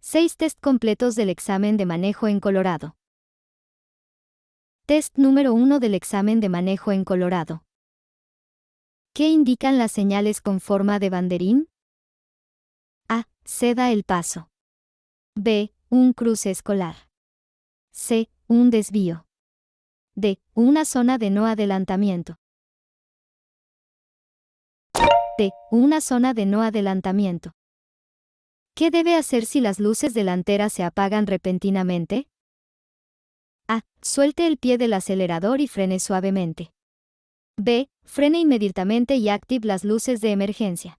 6 test completos del examen de manejo en Colorado. Test número 1 del examen de manejo en Colorado. ¿Qué indican las señales con forma de banderín? A. Ceda el paso. B. Un cruce escolar. C. Un desvío. D. Una zona de no adelantamiento. D. Una zona de no adelantamiento. ¿Qué debe hacer si las luces delanteras se apagan repentinamente? A. Suelte el pie del acelerador y frene suavemente. B. Frene inmediatamente y active las luces de emergencia.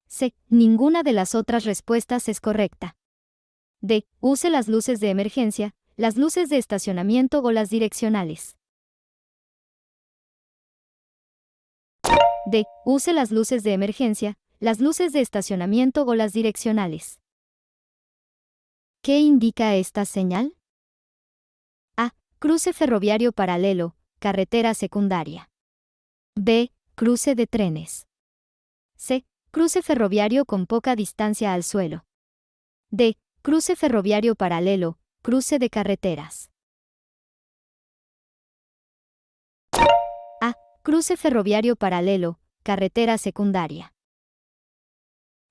C. Ninguna de las otras respuestas es correcta. D. Use las luces de emergencia, las luces de estacionamiento o las direccionales. D. Use las luces de emergencia, las luces de estacionamiento o las direccionales. ¿Qué indica esta señal? A. Cruce ferroviario paralelo, carretera secundaria. B. Cruce de trenes. C. Cruce ferroviario con poca distancia al suelo. D. Cruce ferroviario paralelo, cruce de carreteras. A. Cruce ferroviario paralelo, carretera secundaria.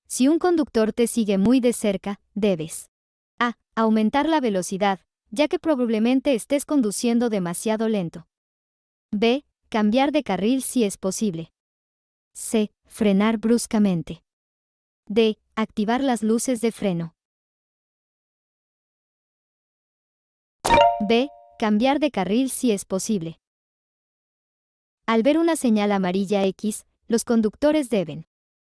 Si un conductor te sigue muy de cerca, debes A. Aumentar la velocidad, ya que probablemente estés conduciendo demasiado lento. B. Cambiar de carril si es posible. C. Frenar bruscamente. D. Activar las luces de freno. B. Cambiar de carril si es posible. Al ver una señal amarilla X, los conductores deben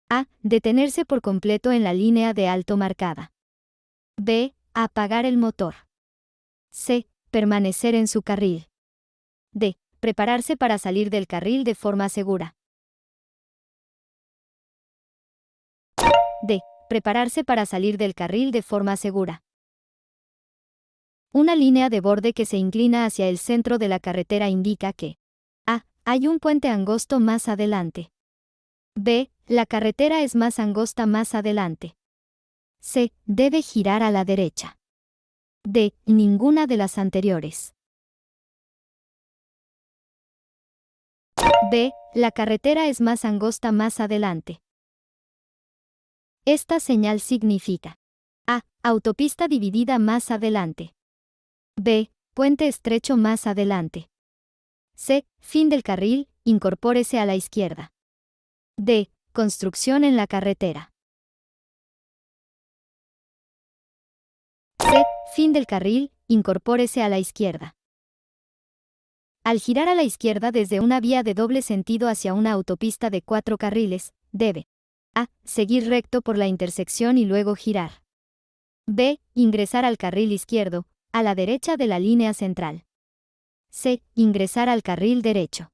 A. Detenerse por completo en la línea de alto marcada. B. Apagar el motor. C. Permanecer en su carril. D. Prepararse para salir del carril de forma segura. D. Prepararse para salir del carril de forma segura. Una línea de borde que se inclina hacia el centro de la carretera indica que A. Hay un puente angosto más adelante. B. La carretera es más angosta más adelante. C. Debe girar a la derecha. D. Ninguna de las anteriores. B. La carretera es más angosta más adelante. Esta señal significa A. Autopista dividida más adelante. B. Puente estrecho más adelante. C. Fin del carril, incorpórese a la izquierda. D. Construcción en la carretera. C. Fin del carril, incorpórese a la izquierda. Al girar a la izquierda desde una vía de doble sentido hacia una autopista de 4 carriles, debe A. Seguir recto por la intersección y luego girar. B. Ingresar al carril izquierdo, a la derecha de la línea central. C. Ingresar al carril derecho.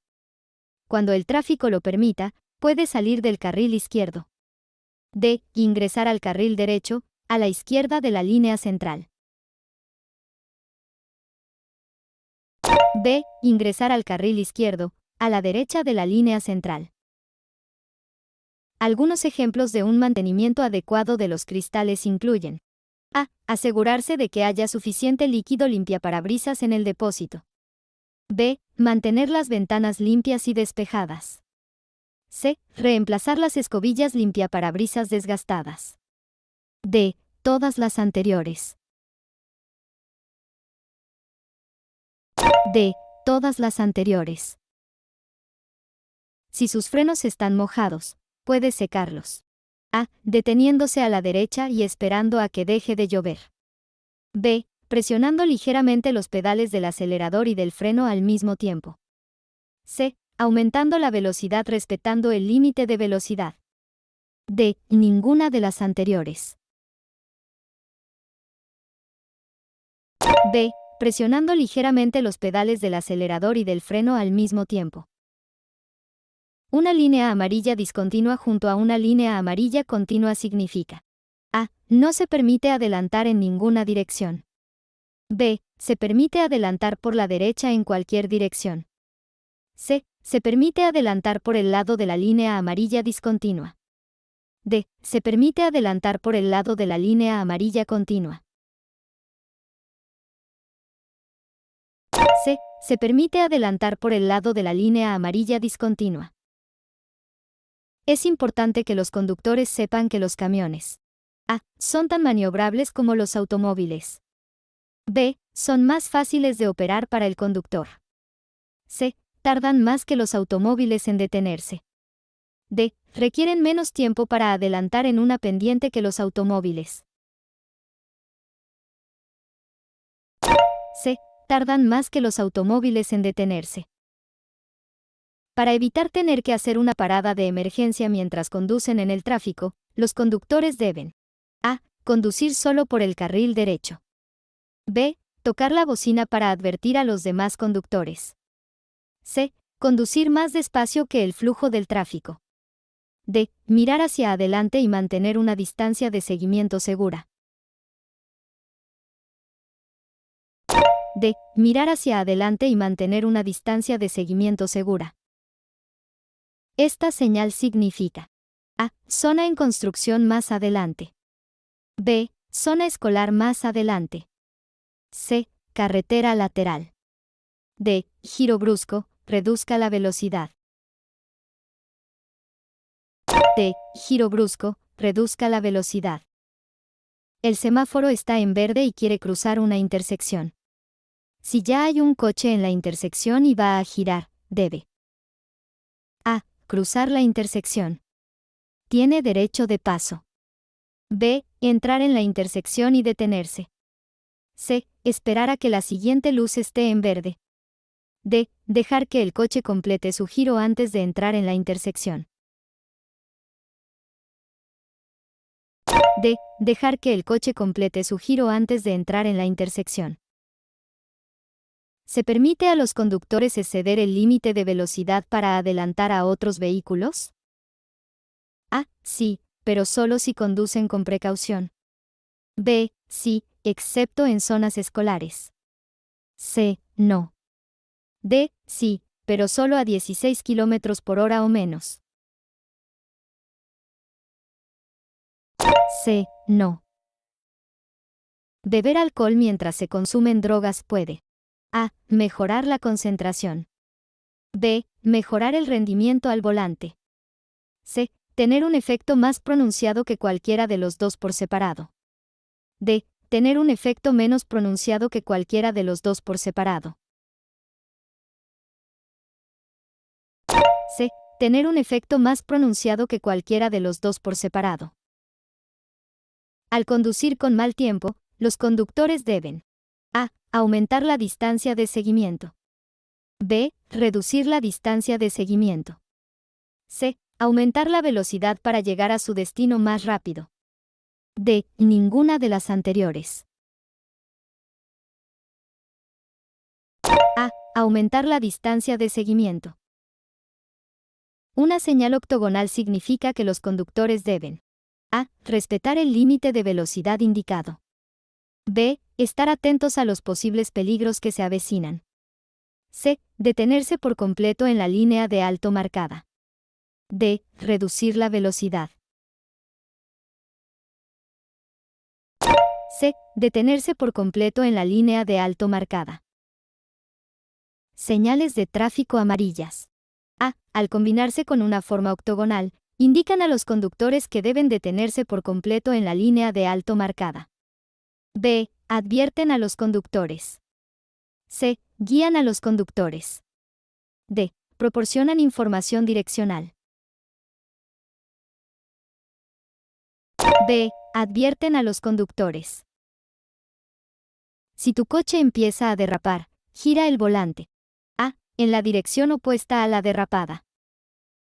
Cuando el tráfico lo permita, puede salir del carril izquierdo. D. Ingresar al carril derecho, a la izquierda de la línea central. B. Ingresar al carril izquierdo, a la derecha de la línea central. Algunos ejemplos de un mantenimiento adecuado de los cristales incluyen A. Asegurarse de que haya suficiente líquido limpiaparabrisas en el depósito. B. Mantener las ventanas limpias y despejadas. C. Reemplazar las escobillas limpiaparabrisas desgastadas. D. Todas las anteriores. D. Todas las anteriores. Si sus frenos están mojados, puede secarlos. A. Deteniéndose a la derecha y esperando a que deje de llover. B. Presionando ligeramente los pedales del acelerador y del freno al mismo tiempo. C. Aumentando la velocidad respetando el límite de velocidad. D. Ninguna de las anteriores. B. Presionando ligeramente los pedales del acelerador y del freno al mismo tiempo. Una línea amarilla discontinua junto a una línea amarilla continua significa A. No se permite adelantar en ninguna dirección. B. Se permite adelantar por la derecha en cualquier dirección. C. Se permite adelantar por el lado de la línea amarilla discontinua. D. Se permite adelantar por el lado de la línea amarilla continua. C. Se permite adelantar por el lado de la línea amarilla discontinua. Es importante que los conductores sepan que los camiones A. Son tan maniobrables como los automóviles. B. Son más fáciles de operar para el conductor. C. Tardan más que los automóviles en detenerse. D. Requieren menos tiempo para adelantar en una pendiente que los automóviles. C. Tardan más que los automóviles en detenerse. Para evitar tener que hacer una parada de emergencia mientras conducen en el tráfico, los conductores deben A. Conducir solo por el carril derecho. B. Tocar la bocina para advertir a los demás conductores. C. Conducir más despacio que el flujo del tráfico. D. Mirar hacia adelante y mantener una distancia de seguimiento segura. D. Mirar hacia adelante y mantener una distancia de seguimiento segura. Esta señal significa A. Zona en construcción más adelante. B. Zona escolar más adelante. C. Carretera lateral. D. Giro brusco, reduzca la velocidad. D. Giro brusco, reduzca la velocidad. El semáforo está en verde y quiere cruzar una intersección. Si ya hay un coche en la intersección y va a girar, debe A. Cruzar la intersección. Tiene derecho de paso. B. Entrar en la intersección y detenerse. C. Esperar a que la siguiente luz esté en verde. D. Dejar que el coche complete su giro antes de entrar en la intersección. D. Dejar que el coche complete su giro antes de entrar en la intersección. ¿Se permite a los conductores exceder el límite de velocidad para adelantar a otros vehículos? A. Sí, pero solo si conducen con precaución. B. Sí, excepto en zonas escolares. C. No. D. Sí, pero solo a 16 km por hora o menos. C. No. Beber alcohol mientras se consumen drogas puede A. Mejorar la concentración. B. Mejorar el rendimiento al volante. C. Tener un efecto más pronunciado que cualquiera de los dos por separado. D. Tener un efecto menos pronunciado que cualquiera de los dos por separado. C. Tener un efecto más pronunciado que cualquiera de los dos por separado. Al conducir con mal tiempo, los conductores deben A. Aumentar la distancia de seguimiento. B. Reducir la distancia de seguimiento. C. Aumentar la velocidad para llegar a su destino más rápido. D. Ninguna de las anteriores. A. Aumentar la distancia de seguimiento. Una señal octogonal significa que los conductores deben A. Respetar el límite de velocidad indicado. B. Estar atentos a los posibles peligros que se avecinan. C. Detenerse por completo en la línea de alto marcada. D. Reducir la velocidad. C. Detenerse por completo en la línea de alto marcada. Señales de tráfico amarillas. A. Al combinarse con una forma octogonal, indican a los conductores que deben detenerse por completo en la línea de alto marcada. B. Advierten a los conductores. C. Guían a los conductores. D. Proporcionan información direccional. B. Advierten a los conductores. Si tu coche empieza a derrapar, gira el volante. A. En la dirección opuesta a la derrapada.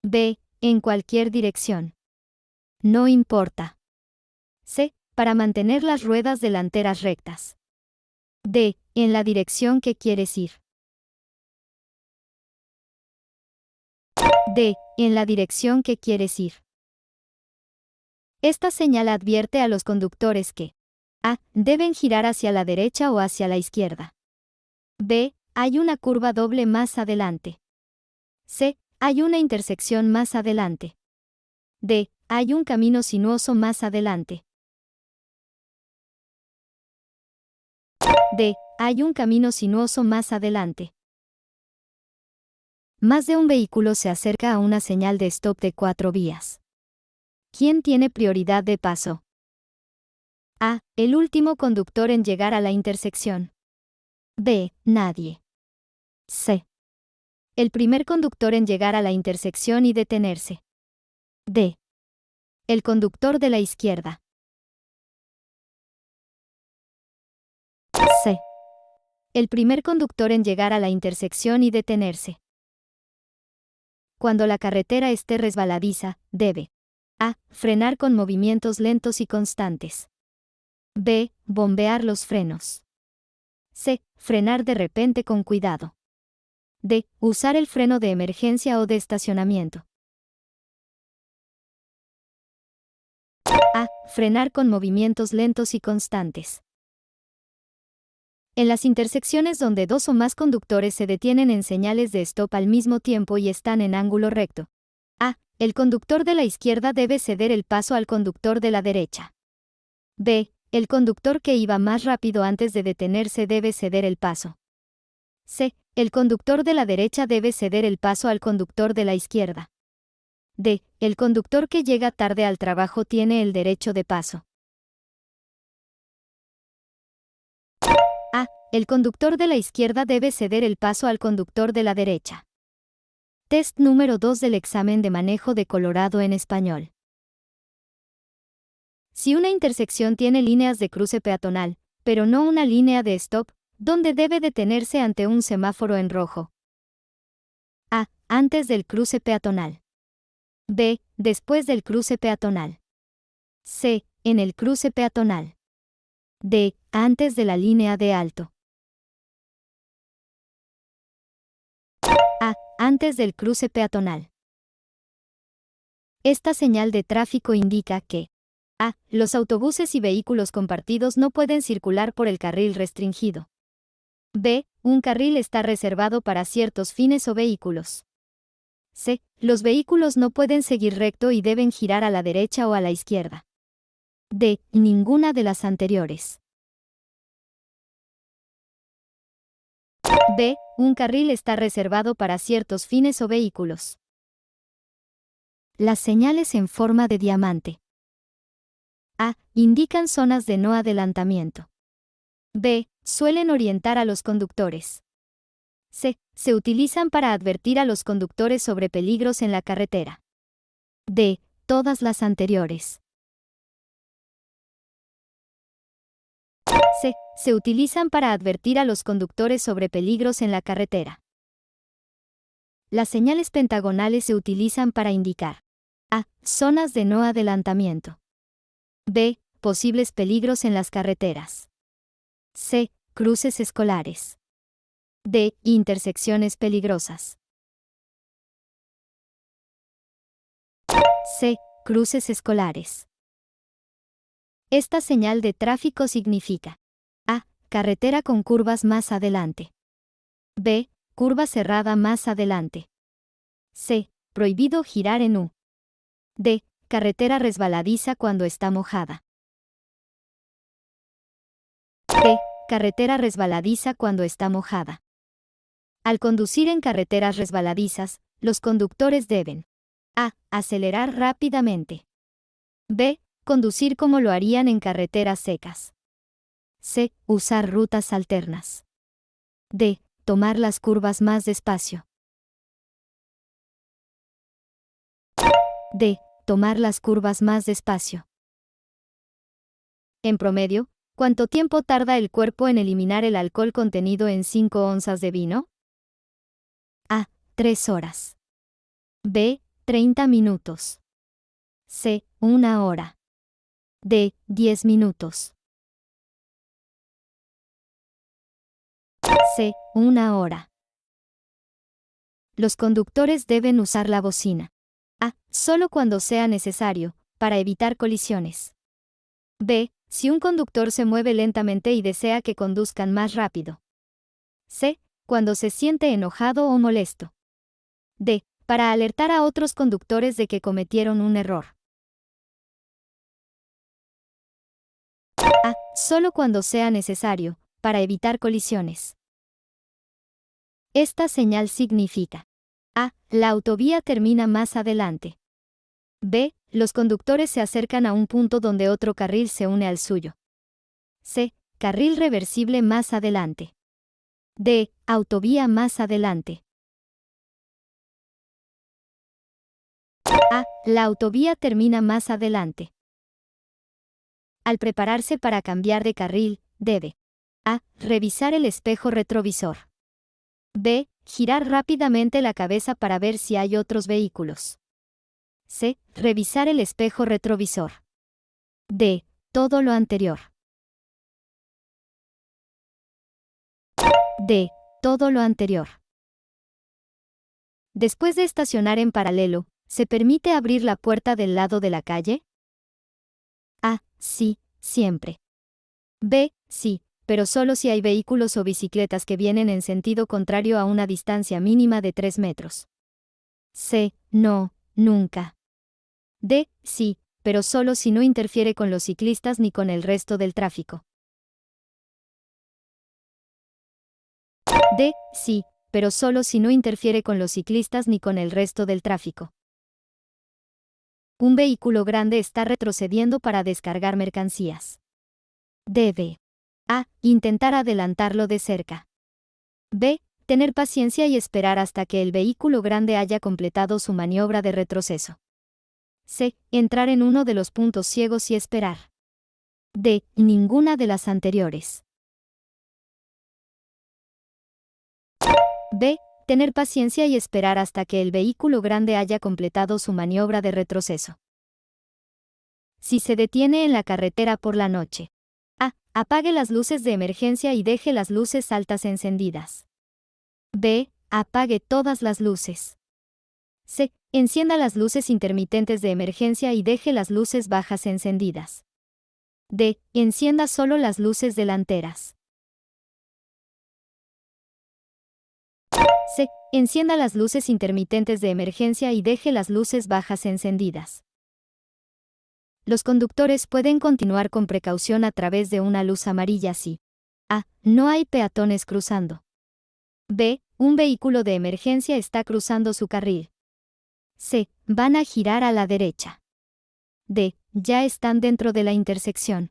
B. En cualquier dirección. No importa. C. Para mantener las ruedas delanteras rectas. D. En la dirección que quieres ir. D. En la dirección que quieres ir. Esta señal advierte a los conductores que A. Deben girar hacia la derecha o hacia la izquierda. B. Hay una curva doble más adelante. C. Hay una intersección más adelante. D. Hay un camino sinuoso más adelante. D. Hay un camino sinuoso más adelante. Más de un vehículo se acerca a una señal de stop de 4 vías. ¿Quién tiene prioridad de paso? A. El último conductor en llegar a la intersección. B. Nadie. C. El primer conductor en llegar a la intersección y detenerse. D. El conductor de la izquierda. C. El primer conductor en llegar a la intersección y detenerse. Cuando la carretera esté resbaladiza, debe A. Frenar con movimientos lentos y constantes. B. Bombear los frenos. C. Frenar de repente con cuidado. D. Usar el freno de emergencia o de estacionamiento. A. Frenar con movimientos lentos y constantes. En las intersecciones donde 2 o más conductores se detienen en señales de stop al mismo tiempo y están en ángulo recto. A. El conductor de la izquierda debe ceder el paso al conductor de la derecha. B. El conductor que iba más rápido antes de detenerse debe ceder el paso. C. El conductor de la derecha debe ceder el paso al conductor de la izquierda. D. El conductor que llega tarde al trabajo tiene el derecho de paso. A. El conductor de la izquierda debe ceder el paso al conductor de la derecha. Test número 2 del examen de manejo de Colorado en español. Si una intersección tiene líneas de cruce peatonal, pero no una línea de stop, ¿dónde debe detenerse ante un semáforo en rojo? A. Antes del cruce peatonal. B. Después del cruce peatonal. C. En el cruce peatonal. D. Antes de la línea de alto. A. Antes del cruce peatonal. Esta señal de tráfico indica que A. Los autobuses y vehículos compartidos no pueden circular por el carril restringido. B. Un carril está reservado para ciertos fines o vehículos. C. Los vehículos no pueden seguir recto y deben girar a la derecha o a la izquierda. D. Ninguna de las anteriores. B. Un carril está reservado para ciertos fines o vehículos. Las señales en forma de diamante. A. Indican zonas de no adelantamiento. B. Suelen orientar a los conductores. C. Se utilizan para advertir a los conductores sobre peligros en la carretera. D. Todas las anteriores. C. Se utilizan para advertir a los conductores sobre peligros en la carretera. Las señales pentagonales se utilizan para indicar A. Zonas de no adelantamiento. B. Posibles peligros en las carreteras. C. Cruces escolares. D. Intersecciones peligrosas. C. Cruces escolares. Esta señal de tráfico significa A. Carretera con curvas más adelante. B. Curva cerrada más adelante. C. Prohibido girar en U. D. Carretera resbaladiza cuando está mojada. D. Carretera resbaladiza cuando está mojada. Al conducir en carreteras resbaladizas, los conductores deben A. Acelerar rápidamente. B. Conducir como lo harían en carreteras secas. C. Usar rutas alternas. D. Tomar las curvas más despacio. D. Tomar las curvas más despacio. En promedio, ¿cuánto tiempo tarda el cuerpo en eliminar el alcohol contenido en 5 onzas de vino? A. 3 horas. B. 30 minutos. C. 1 hora. D. 10 minutos. C. 1 hora. Los conductores deben usar la bocina. A. Solo cuando sea necesario, para evitar colisiones. B. Si un conductor se mueve lentamente y desea que conduzcan más rápido. C. Cuando se siente enojado o molesto. D. Para alertar a otros conductores de que cometieron un error. Solo cuando sea necesario, para evitar colisiones. Esta señal significa: A. La autovía termina más adelante. B. Los conductores se acercan a un punto donde otro carril se une al suyo. C. Carril reversible más adelante. D. Autovía más adelante. A. La autovía termina más adelante. Al prepararse para cambiar de carril, debe: A. Revisar el espejo retrovisor. B. Girar rápidamente la cabeza para ver si hay otros vehículos. C. Revisar el espejo retrovisor. D. Todo lo anterior. D. Todo lo anterior. Después de estacionar en paralelo, ¿se permite abrir la puerta del lado de la calle? A. Sí, siempre. B. Sí, pero solo si hay vehículos o bicicletas que vienen en sentido contrario a una distancia mínima de 3 metros. C. No, nunca. D. Sí, pero solo si no interfiere con los ciclistas ni con el resto del tráfico. D. Sí, pero solo si no interfiere con los ciclistas ni con el resto del tráfico. Un vehículo grande está retrocediendo para descargar mercancías. Debe: A. Intentar adelantarlo de cerca. B. Tener paciencia y esperar hasta que el vehículo grande haya completado su maniobra de retroceso. C. Entrar en uno de los puntos ciegos y esperar. D. Ninguna de las anteriores. B. Tener paciencia y esperar hasta que el vehículo grande haya completado su maniobra de retroceso. Si se detiene en la carretera por la noche. A. Apague las luces de emergencia y deje las luces altas encendidas. B. Apague todas las luces. C. Encienda las luces intermitentes de emergencia y deje las luces bajas encendidas. D. Encienda solo las luces delanteras. C. Encienda las luces intermitentes de emergencia y deje las luces bajas encendidas. Los conductores pueden continuar con precaución a través de una luz amarilla si: A. No hay peatones cruzando. B. Un vehículo de emergencia está cruzando su carril. C. Van a girar a la derecha. D. Ya están dentro de la intersección.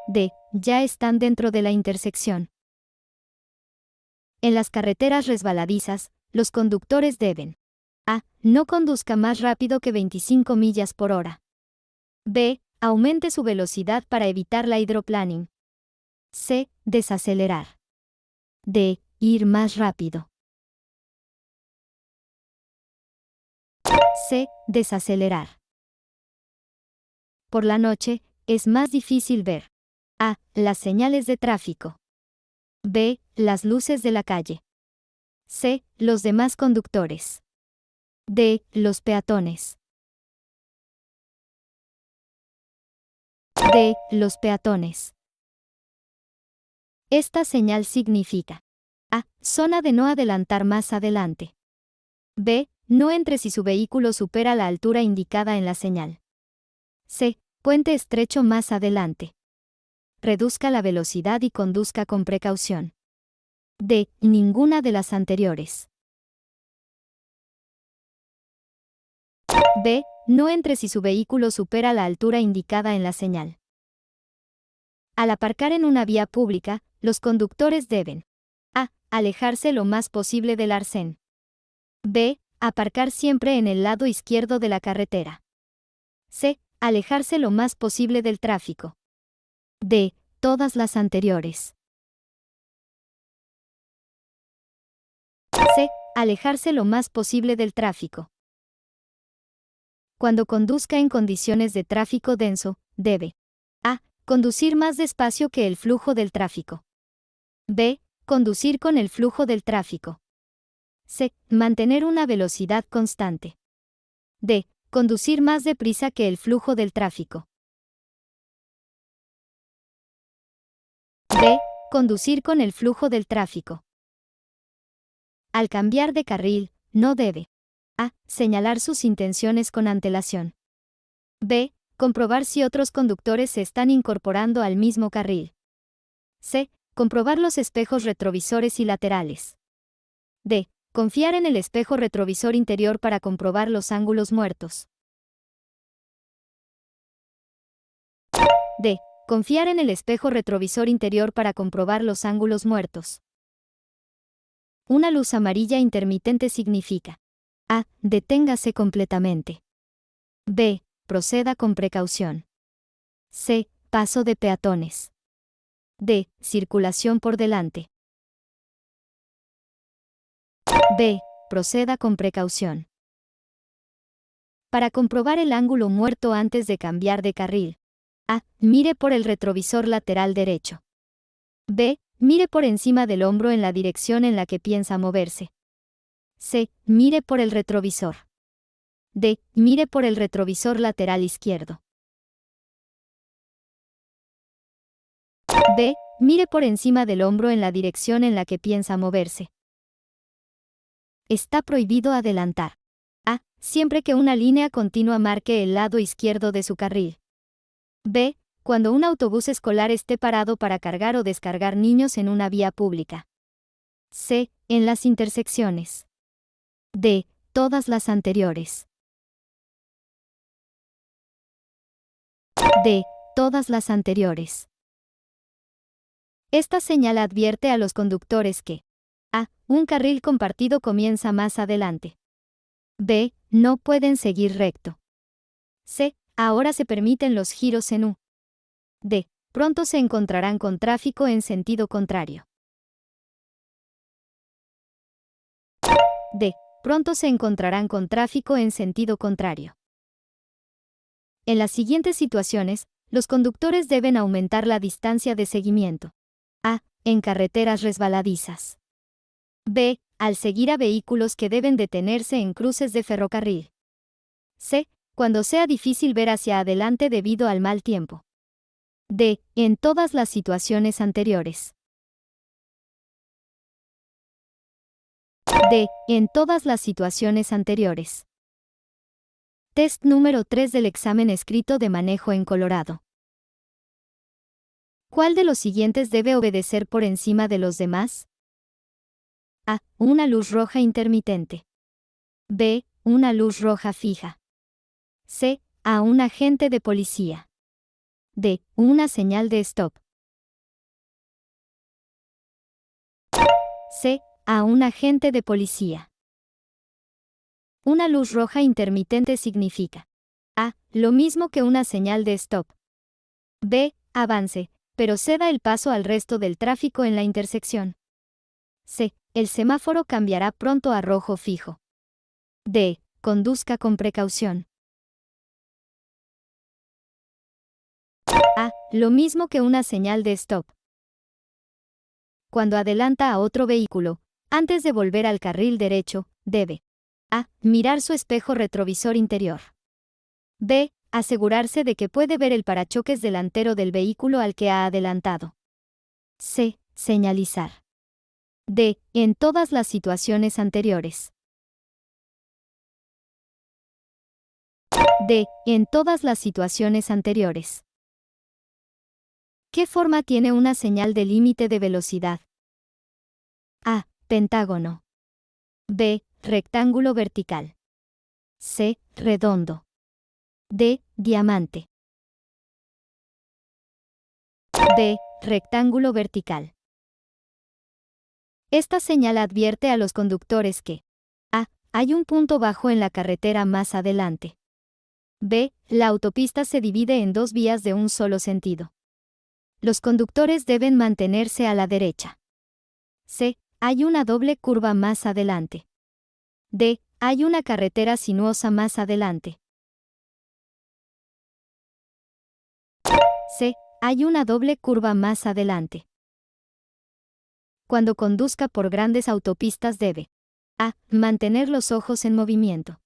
D. Ya están dentro de la intersección. En las carreteras resbaladizas, los conductores deben: A. No conduzca más rápido que 25 millas por hora. B. Aumente su velocidad para evitar la hidroplaning. C. Desacelerar. D. Ir más rápido. C. Desacelerar. Por la noche, es más difícil ver: A. Las señales de tráfico. B. Las luces de la calle. C. Los demás conductores. D. Los peatones. D. Los peatones. Esta señal significa: A. Zona de no adelantar más adelante. B. No entre si su vehículo supera la altura indicada en la señal. C. Puente estrecho más adelante. Reduzca la velocidad y conduzca con precaución. D. Ninguna de las anteriores. B. No entre si su vehículo supera la altura indicada en la señal. Al aparcar en una vía pública, los conductores deben: A. Alejarse lo más posible del arcén. B. Aparcar siempre en el lado izquierdo de la carretera. C. Alejarse lo más posible del tráfico. D. Todas las anteriores. C. Alejarse lo más posible del tráfico. Cuando conduzca en condiciones de tráfico denso, debe: A. Conducir más despacio que el flujo del tráfico. B. Conducir con el flujo del tráfico. C. Mantener una velocidad constante. D. Conducir más deprisa que el flujo del tráfico. D. Conducir con el flujo del tráfico. Al cambiar de carril, no debe: A. Señalar sus intenciones con antelación. B. Comprobar si otros conductores se están incorporando al mismo carril. C. Comprobar los espejos retrovisores y laterales. D. Confiar en el espejo retrovisor interior para comprobar los ángulos muertos. D. Confiar en el espejo retrovisor interior para comprobar los ángulos muertos. Una luz amarilla intermitente significa: A. Deténgase completamente. B. Proceda con precaución. C. Paso de peatones. D. Circulación por delante. B. Proceda con precaución. Para comprobar el ángulo muerto antes de cambiar de carril. A. Mire por el retrovisor lateral derecho. B. Mire por encima del hombro en la dirección en la que piensa moverse. C. Mire por el retrovisor. D. Mire por el retrovisor lateral izquierdo. B. Mire por encima del hombro en la dirección en la que piensa moverse. Está prohibido adelantar. A. Siempre que una línea continua marque el lado izquierdo de su carril. B. Cuando un autobús escolar esté parado para cargar o descargar niños en una vía pública. C. En las intersecciones. D. Todas las anteriores. D. Todas las anteriores. Esta señal advierte a los conductores que: A. Un carril compartido comienza más adelante. B. No pueden seguir recto. C. Ahora se permiten los giros en U. D. Pronto se encontrarán con tráfico en sentido contrario. D. Pronto se encontrarán con tráfico en sentido contrario. En las siguientes situaciones, los conductores deben aumentar la distancia de seguimiento. A. En carreteras resbaladizas. B. Al seguir a vehículos que deben detenerse en cruces de ferrocarril. C. Cuando sea difícil ver hacia adelante debido al mal tiempo. D. En todas las situaciones anteriores. D. En todas las situaciones anteriores. Test número 3 del examen escrito de manejo en Colorado. ¿Cuál de los siguientes debe obedecer por encima de los demás? A. Una luz roja intermitente. B. Una luz roja fija. C. A un agente de policía. D. Una señal de stop. C. A un agente de policía. Una luz roja intermitente significa: A. Lo mismo que una señal de stop. B. Avance, pero ceda el paso al resto del tráfico en la intersección. C. El semáforo cambiará pronto a rojo fijo. D. Conduzca con precaución. A. Lo mismo que una señal de stop. Cuando adelanta a otro vehículo, antes de volver al carril derecho, debe: A. Mirar su espejo retrovisor interior. B. Asegurarse de que puede ver el parachoques delantero del vehículo al que ha adelantado. C. Señalizar. D. En todas las situaciones anteriores. D. En todas las situaciones anteriores. ¿Qué forma tiene una señal de límite de velocidad? A. Pentágono. B. Rectángulo vertical. C. Redondo. D. Diamante. B. Rectángulo vertical. Esta señal advierte a los conductores que: A. Hay un punto bajo en la carretera más adelante. B. La autopista se divide en dos vías de un solo sentido. Los conductores deben mantenerse a la derecha. C. Hay una doble curva más adelante. D. Hay una carretera sinuosa más adelante. C. Hay una doble curva más adelante. Cuando conduzca por grandes autopistas debe: A. Mantener los ojos en movimiento.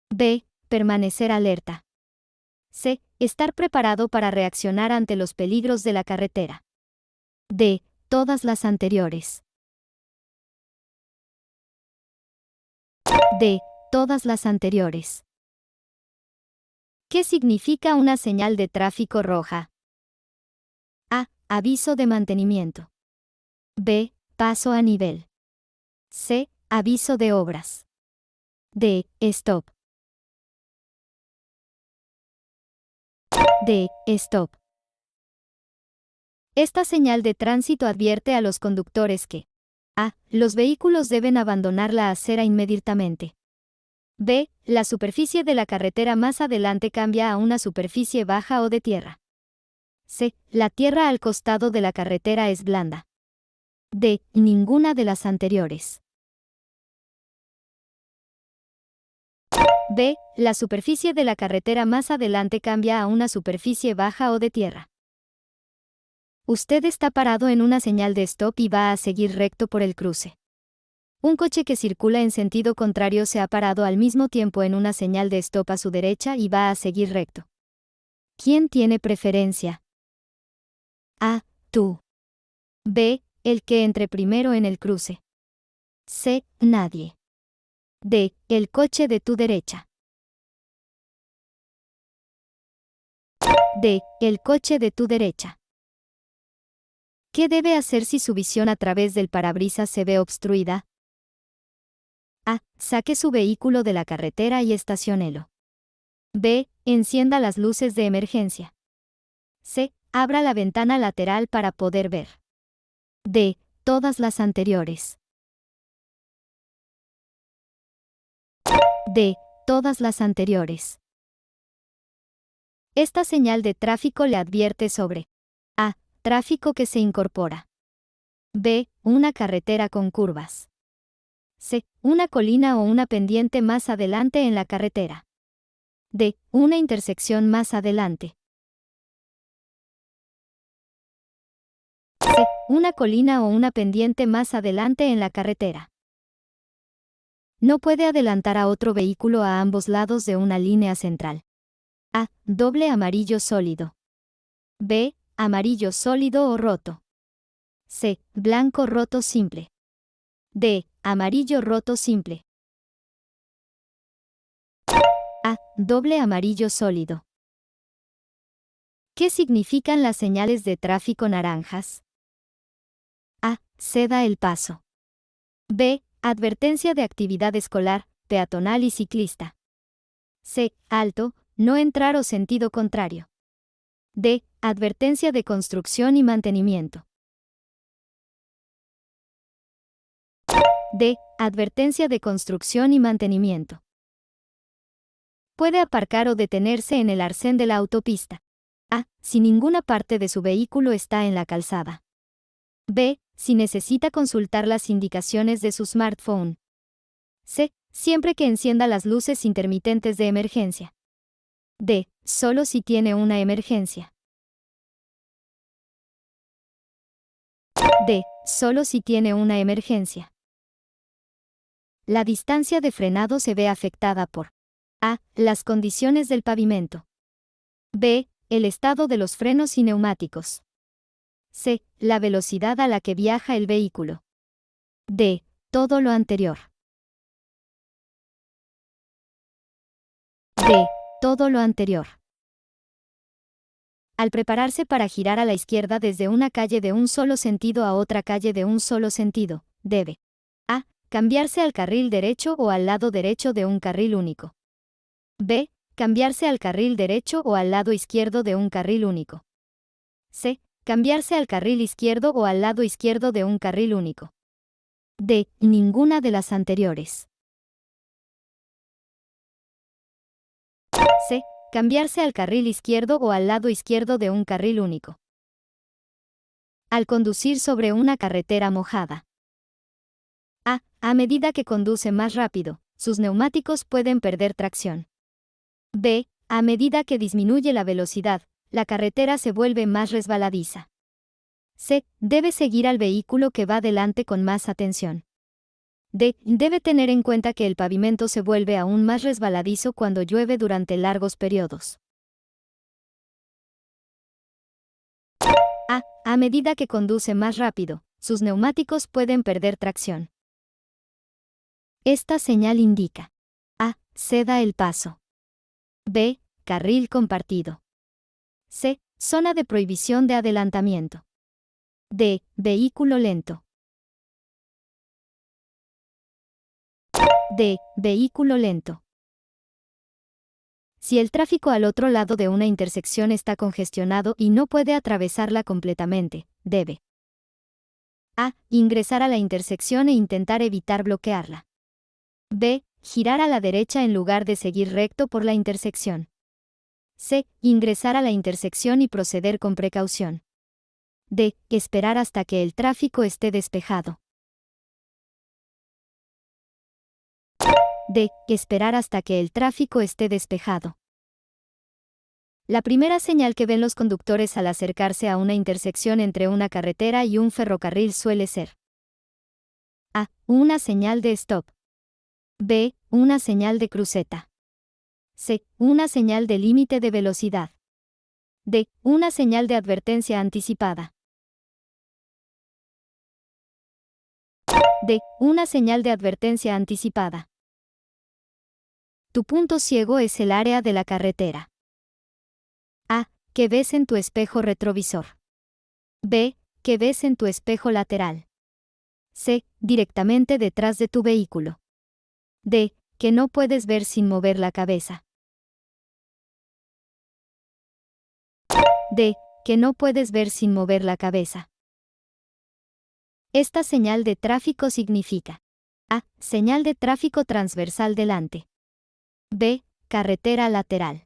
B. Permanecer alerta. C. Estar preparado para reaccionar ante los peligros de la carretera. D. Todas las anteriores. D. Todas las anteriores. ¿Qué significa una señal de tráfico roja? A. Aviso de mantenimiento. B. Paso a nivel. C. Aviso de obras. D. Stop. D. Stop. Esta señal de tránsito advierte a los conductores que A. Los vehículos deben abandonar la acera inmediatamente. B. La superficie de la carretera más adelante cambia a una superficie baja o de tierra. C. La tierra al costado de la carretera es blanda. D. Ninguna de las anteriores. B. La superficie de la carretera más adelante cambia a una superficie baja o de tierra. Usted está parado en una señal de stop y va a seguir recto por el cruce. Un coche que circula en sentido contrario se ha parado al mismo tiempo en una señal de stop a su derecha y va a seguir recto. ¿Quién tiene preferencia? A. Tú. B. El que entre primero en el cruce. C. Nadie. D. El coche de tu derecha. D. El coche de tu derecha. ¿Qué debe hacer si su visión a través del parabrisas se ve obstruida? A. Saque su vehículo de la carretera y estaciónelo. B. Encienda las luces de emergencia. C. Abra la ventana lateral para poder ver. D. Todas las anteriores. D. Todas las anteriores. Esta señal de tráfico le advierte sobre A. Tráfico que se incorpora. B. Una carretera con curvas. C. Una colina o una pendiente más adelante en la carretera. D. Una intersección más adelante. C. Una colina o una pendiente más adelante en la carretera. No puede adelantar a otro vehículo a ambos lados de una línea central. A. Doble amarillo sólido. B. Amarillo sólido o roto. C. Blanco roto simple. D. Amarillo roto simple. A. Doble amarillo sólido. ¿Qué significan las señales de tráfico naranjas? A. Ceda el paso. B. Advertencia de actividad escolar, peatonal y ciclista. C. Alto, no entrar o sentido contrario. D. Advertencia de construcción y mantenimiento. D. Advertencia de construcción y mantenimiento. Puede aparcar o detenerse en el arcén de la autopista. A. Si ninguna parte de su vehículo está en la calzada. B. Si necesita consultar las indicaciones de su smartphone. C. Siempre que encienda las luces intermitentes de emergencia. D. Solo si tiene una emergencia. D. Solo si tiene una emergencia. La distancia de frenado se ve afectada por A. Las condiciones del pavimento. B. El estado de los frenos y neumáticos. C. La velocidad a la que viaja el vehículo. D. Todo lo anterior. D. Todo lo anterior. Al prepararse para girar a la izquierda desde una calle de un solo sentido a otra calle de un solo sentido, debe A. Cambiarse al carril derecho o al lado derecho de un carril único. B. Cambiarse al carril derecho o al lado izquierdo de un carril único. C. Cambiarse al carril izquierdo o al lado izquierdo de un carril único. D. Ninguna de las anteriores. C. Cambiarse al carril izquierdo o al lado izquierdo de un carril único. Al conducir sobre una carretera mojada. A. A medida que conduce más rápido, sus neumáticos pueden perder tracción. B. A medida que disminuye la velocidad, la carretera se vuelve más resbaladiza. C. Debe seguir al vehículo que va delante con más atención. D. Debe tener en cuenta que el pavimento se vuelve aún más resbaladizo cuando llueve durante largos periodos. A. A medida que conduce más rápido, sus neumáticos pueden perder tracción. Esta señal indica A. Ceda el paso. B. Carril compartido. C. Zona de prohibición de adelantamiento. D. Vehículo lento. D. Vehículo lento. Si el tráfico al otro lado de una intersección está congestionado y no puede atravesarla completamente, debe A. Ingresar a la intersección e intentar evitar bloquearla. B. Girar a la derecha en lugar de seguir recto por la intersección. C. Ingresar a la intersección y proceder con precaución. D. Esperar hasta que el tráfico esté despejado. D. Esperar hasta que el tráfico esté despejado. La primera señal que ven los conductores al acercarse a una intersección entre una carretera y un ferrocarril suele ser A. Una señal de stop. B. Una señal de cruceta. C. Una señal de límite de velocidad. D. Una señal de advertencia anticipada. D. Una señal de advertencia anticipada. Tu punto ciego es el área de la carretera. A. ¿Qué ves en tu espejo retrovisor? B. ¿Qué ves en tu espejo lateral? C. Directamente detrás de tu vehículo. D. Que no puedes ver sin mover la cabeza. D. Que no puedes ver sin mover la cabeza. Esta señal de tráfico significa A. Señal de tráfico transversal delante. B. Carretera lateral.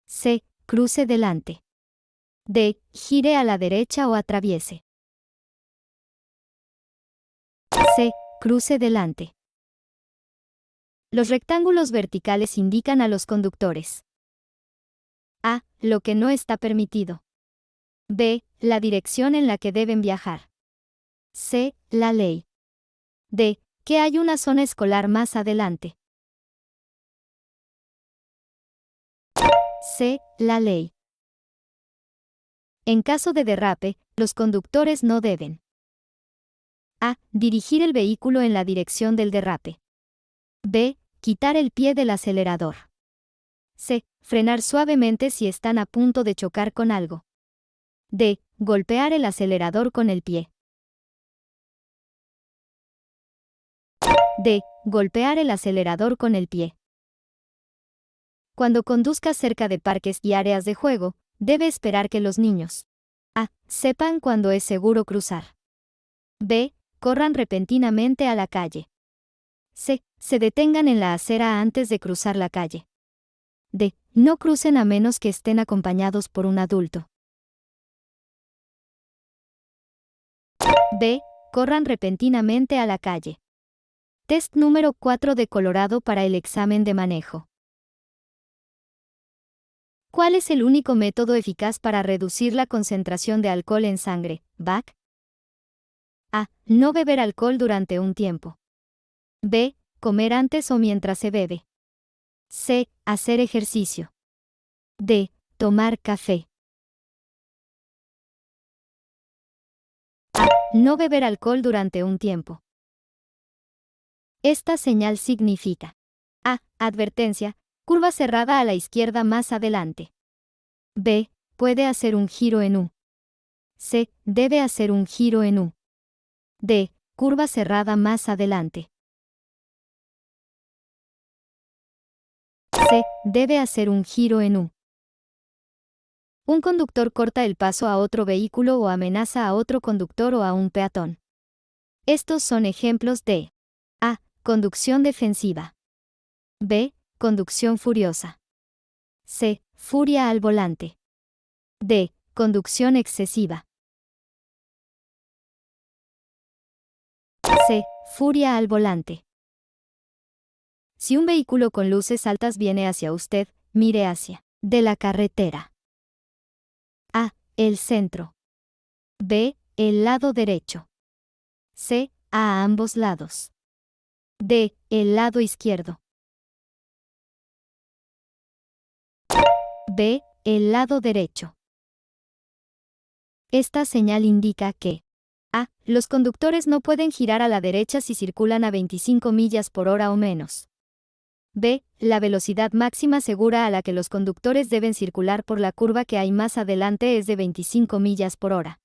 C. Cruce delante. D. Gire a la derecha o atraviese. C. Cruce delante. Los rectángulos verticales indican a los conductores A. Lo que no está permitido. B. La dirección en la que deben viajar. C. La ley. D. Que hay una zona escolar más adelante. C. La ley. En caso de derrape, los conductores no deben A. Dirigir el vehículo en la dirección del derrape. B. Quitar el pie del acelerador. C. Frenar suavemente si están a punto de chocar con algo. D. Golpear el acelerador con el pie. D. Golpear el acelerador con el pie. Cuando conduzcas cerca de parques y áreas de juego, debe esperar que los niños A. Sepan cuándo es seguro cruzar. B. Corran repentinamente a la calle. C. Se detengan en la acera antes de cruzar la calle. D. No crucen a menos que estén acompañados por un adulto. B. Corran repentinamente a la calle. Test número 4 de Colorado para el examen de manejo. ¿Cuál es el único método eficaz para reducir la concentración de alcohol en sangre? ¿BAC? A. No beber alcohol durante un tiempo. B. Comer antes o mientras se bebe. C. Hacer ejercicio. D. Tomar café. A. No beber alcohol durante un tiempo. Esta señal significa A. Advertencia. Curva cerrada a la izquierda más adelante. B. Puede hacer un giro en U. C. Debe hacer un giro en U. D. Curva cerrada más adelante. C. Debe hacer un giro en U. Un conductor corta el paso a otro vehículo o amenaza a otro conductor o a un peatón. Estos son ejemplos de A. Conducción defensiva. B. Conducción furiosa. C. Furia al volante. D. Conducción excesiva. C. Furia al volante. Si un vehículo con luces altas viene hacia usted, mire hacia de la carretera. A. El centro. B. El lado derecho. C. A ambos lados. D. El lado izquierdo. B. El lado derecho. Esta señal indica que A. Los conductores no pueden girar a la derecha si circulan a 25 millas por hora o menos. B. La velocidad máxima segura a la que los conductores deben circular por la curva que hay más adelante es de 25 millas por hora.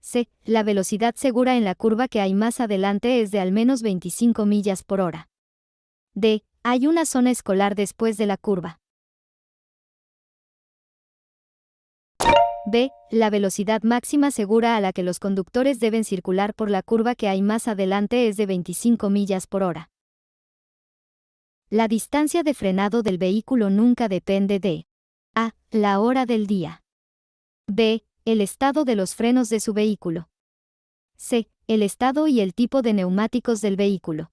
C. La velocidad segura en la curva que hay más adelante es de al menos 25 millas por hora. D. Hay una zona escolar después de la curva. B. La velocidad máxima segura a la que los conductores deben circular por la curva que hay más adelante es de 25 millas por hora. La distancia de frenado del vehículo nunca depende de A. La hora del día. B. El estado de los frenos de su vehículo. C. El estado y el tipo de neumáticos del vehículo.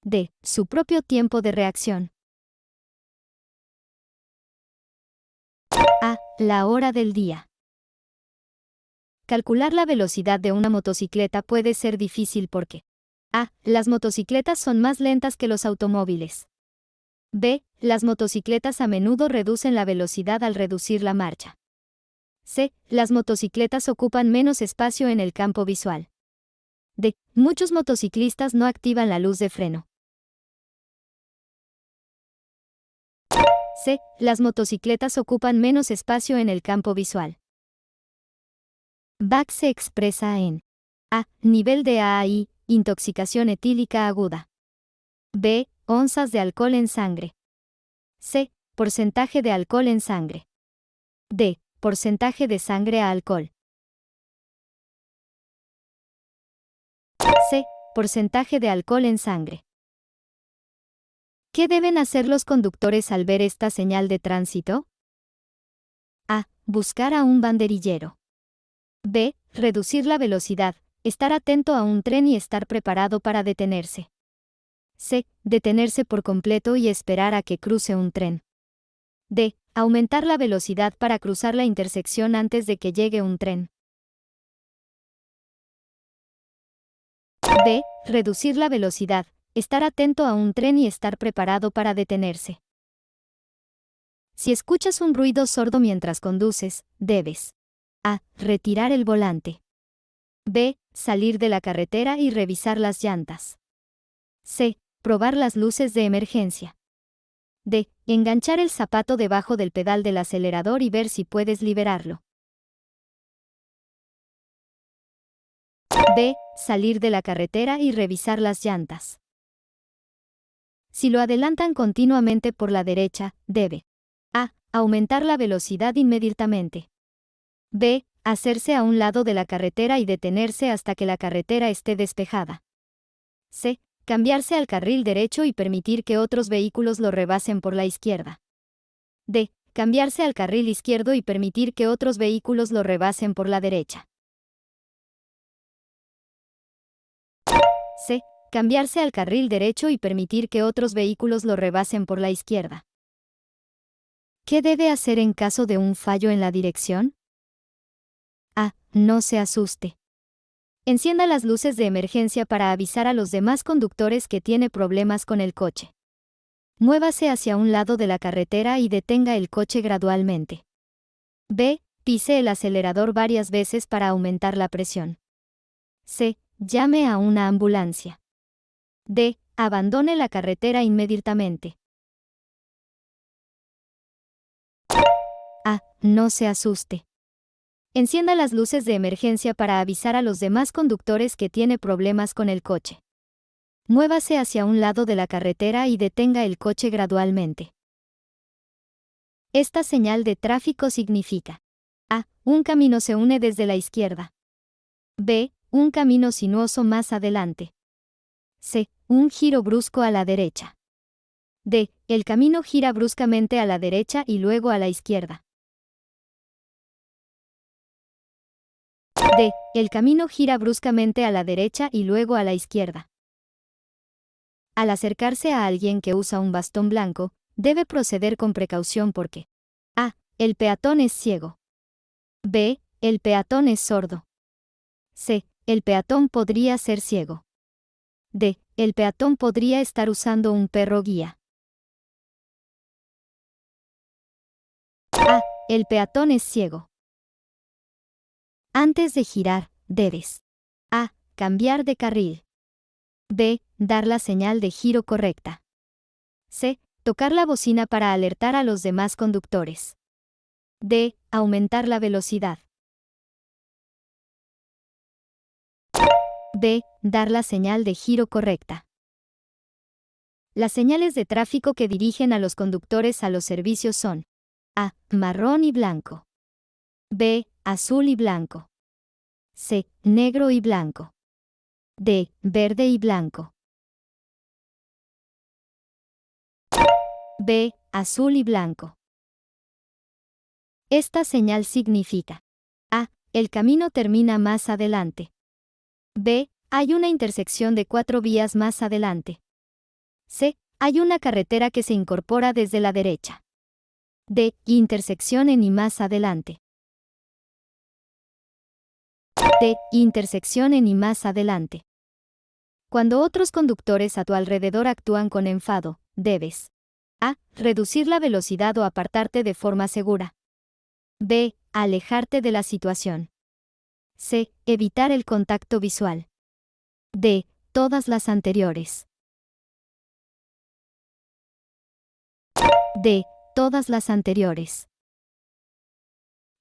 D. Su propio tiempo de reacción. A. La hora del día. Calcular la velocidad de una motocicleta puede ser difícil porque A. Las motocicletas son más lentas que los automóviles. B. Las motocicletas a menudo reducen la velocidad al reducir la marcha. C. Las motocicletas ocupan menos espacio en el campo visual. D. Muchos motociclistas no activan la luz de freno. C. Las motocicletas ocupan menos espacio en el campo visual. BAC se expresa en A. Nivel de AAI, intoxicación etílica aguda. B. Onzas de alcohol en sangre. C. Porcentaje de alcohol en sangre. D. Porcentaje de sangre a alcohol. C. Porcentaje de alcohol en sangre. ¿Qué deben hacer los conductores al ver esta señal de tránsito? A. Buscar a un banderillero. B. Reducir la velocidad, estar atento a un tren y estar preparado para detenerse. C. Detenerse por completo y esperar a que cruce un tren. D. Aumentar la velocidad para cruzar la intersección antes de que llegue un tren. B. Reducir la velocidad, estar atento a un tren y estar preparado para detenerse. Si escuchas un ruido sordo mientras conduces, debes A. Retirar el volante. B. Salir de la carretera y revisar las llantas. C. Probar las luces de emergencia. D. Enganchar el zapato debajo del pedal del acelerador y ver si puedes liberarlo. B. Salir de la carretera y revisar las llantas. Si lo adelantan continuamente por la derecha, debe A. Aumentar la velocidad inmediatamente. B. Hacerse a un lado de la carretera y detenerse hasta que la carretera esté despejada. C. Cambiarse al carril derecho y permitir que otros vehículos lo rebasen por la izquierda. D. Cambiarse al carril izquierdo y permitir que otros vehículos lo rebasen por la derecha. C. Cambiarse al carril derecho y permitir que otros vehículos lo rebasen por la izquierda. ¿Qué debe hacer en caso de un fallo en la dirección? A. No se asuste. Encienda las luces de emergencia para avisar a los demás conductores que tiene problemas con el coche. Muévase hacia un lado de la carretera y detenga el coche gradualmente. B. Pise el acelerador varias veces para aumentar la presión. C. Llame a una ambulancia. D. Abandone la carretera inmediatamente. A. No se asuste. Encienda las luces de emergencia para avisar a los demás conductores que tiene problemas con el coche. Muévase hacia un lado de la carretera y detenga el coche gradualmente. Esta señal de tráfico significa A. Un camino se une desde la izquierda. B. Un camino sinuoso más adelante. C. Un giro brusco a la derecha. D. El camino gira bruscamente a la derecha y luego a la izquierda. D. El camino gira bruscamente a la derecha y luego a la izquierda. Al acercarse a alguien que usa un bastón blanco, debe proceder con precaución porque A. El peatón es ciego. B. El peatón es sordo. C. El peatón podría ser ciego. D. El peatón podría estar usando un perro guía. A. El peatón es ciego. Antes de girar, debes A. Cambiar de carril. B. Dar la señal de giro correcta. C. Tocar la bocina para alertar a los demás conductores. D. Aumentar la velocidad. D. Dar la señal de giro correcta. Las señales de tráfico que dirigen a los conductores a los servicios son: A. Marrón y blanco. B. Azul y blanco. C. Negro y blanco. D. Verde y blanco. B. Azul y blanco. Esta señal significa: A. El camino termina más adelante. B. Hay una intersección de 4 vías más adelante. C. Hay una carretera que se incorpora desde la derecha. D. Intersección en y más adelante. D. Intersección en y más adelante. Cuando otros conductores a tu alrededor actúan con enfado, debes: A. Reducir la velocidad o apartarte de forma segura. B. Alejarte de la situación. C. Evitar el contacto visual. D. Todas las anteriores. D. Todas las anteriores.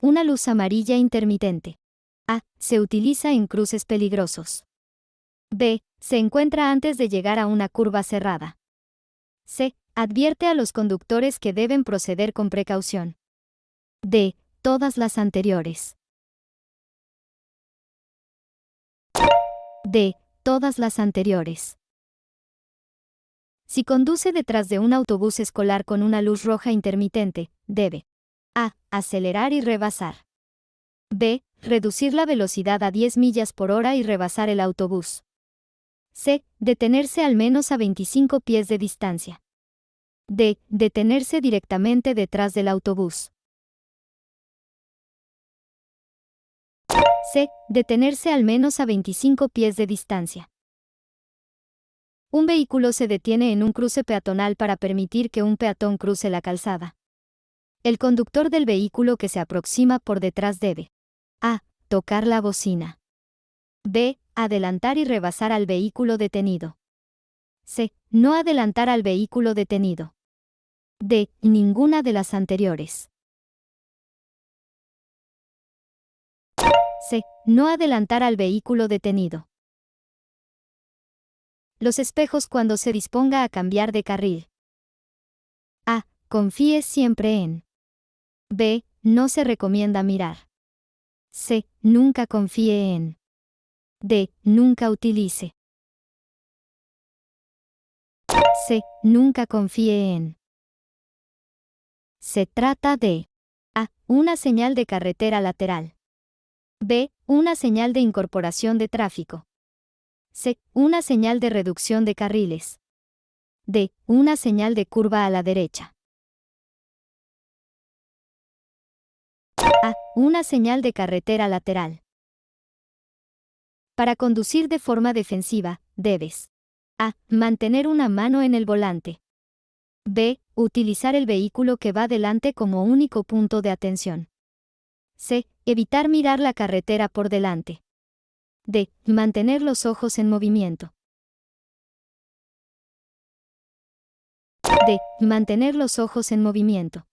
Una luz amarilla intermitente. A. Se utiliza en cruces peligrosos. B. Se encuentra antes de llegar a una curva cerrada. C. Advierte a los conductores que deben proceder con precaución. D. Todas las anteriores. D. Todas las anteriores. Si conduce detrás de un autobús escolar con una luz roja intermitente, debe: A. Acelerar y rebasar. B. Reducir la velocidad a 10 millas por hora y rebasar el autobús. C. Detenerse al menos a 25 pies de distancia. D. Detenerse directamente detrás del autobús. C. Detenerse al menos a 25 pies de distancia. Un vehículo se detiene en un cruce peatonal para permitir que un peatón cruce la calzada. El conductor del vehículo que se aproxima por detrás debe: A. Tocar la bocina. B. Adelantar y rebasar al vehículo detenido. C. No adelantar al vehículo detenido. D. Ninguna de las anteriores. C. No adelantar al vehículo detenido. Los espejos cuando se disponga a cambiar de carril. A. Confíe siempre en. B. No se recomienda mirar. C. Nunca confíe en. D. Nunca utilice. C. Nunca confíe en. Se trata de: A. Una señal de carretera lateral. B. Una señal de incorporación de tráfico. C. Una señal de reducción de carriles. D. Una señal de curva a la derecha. A. Una señal de carretera lateral. Para conducir de forma defensiva, debes: A. Mantener una mano en el volante. B. Utilizar el vehículo que va delante como único punto de atención. C. Evitar mirar la carretera por delante. D. Mantener los ojos en movimiento. D. Mantener los ojos en movimiento.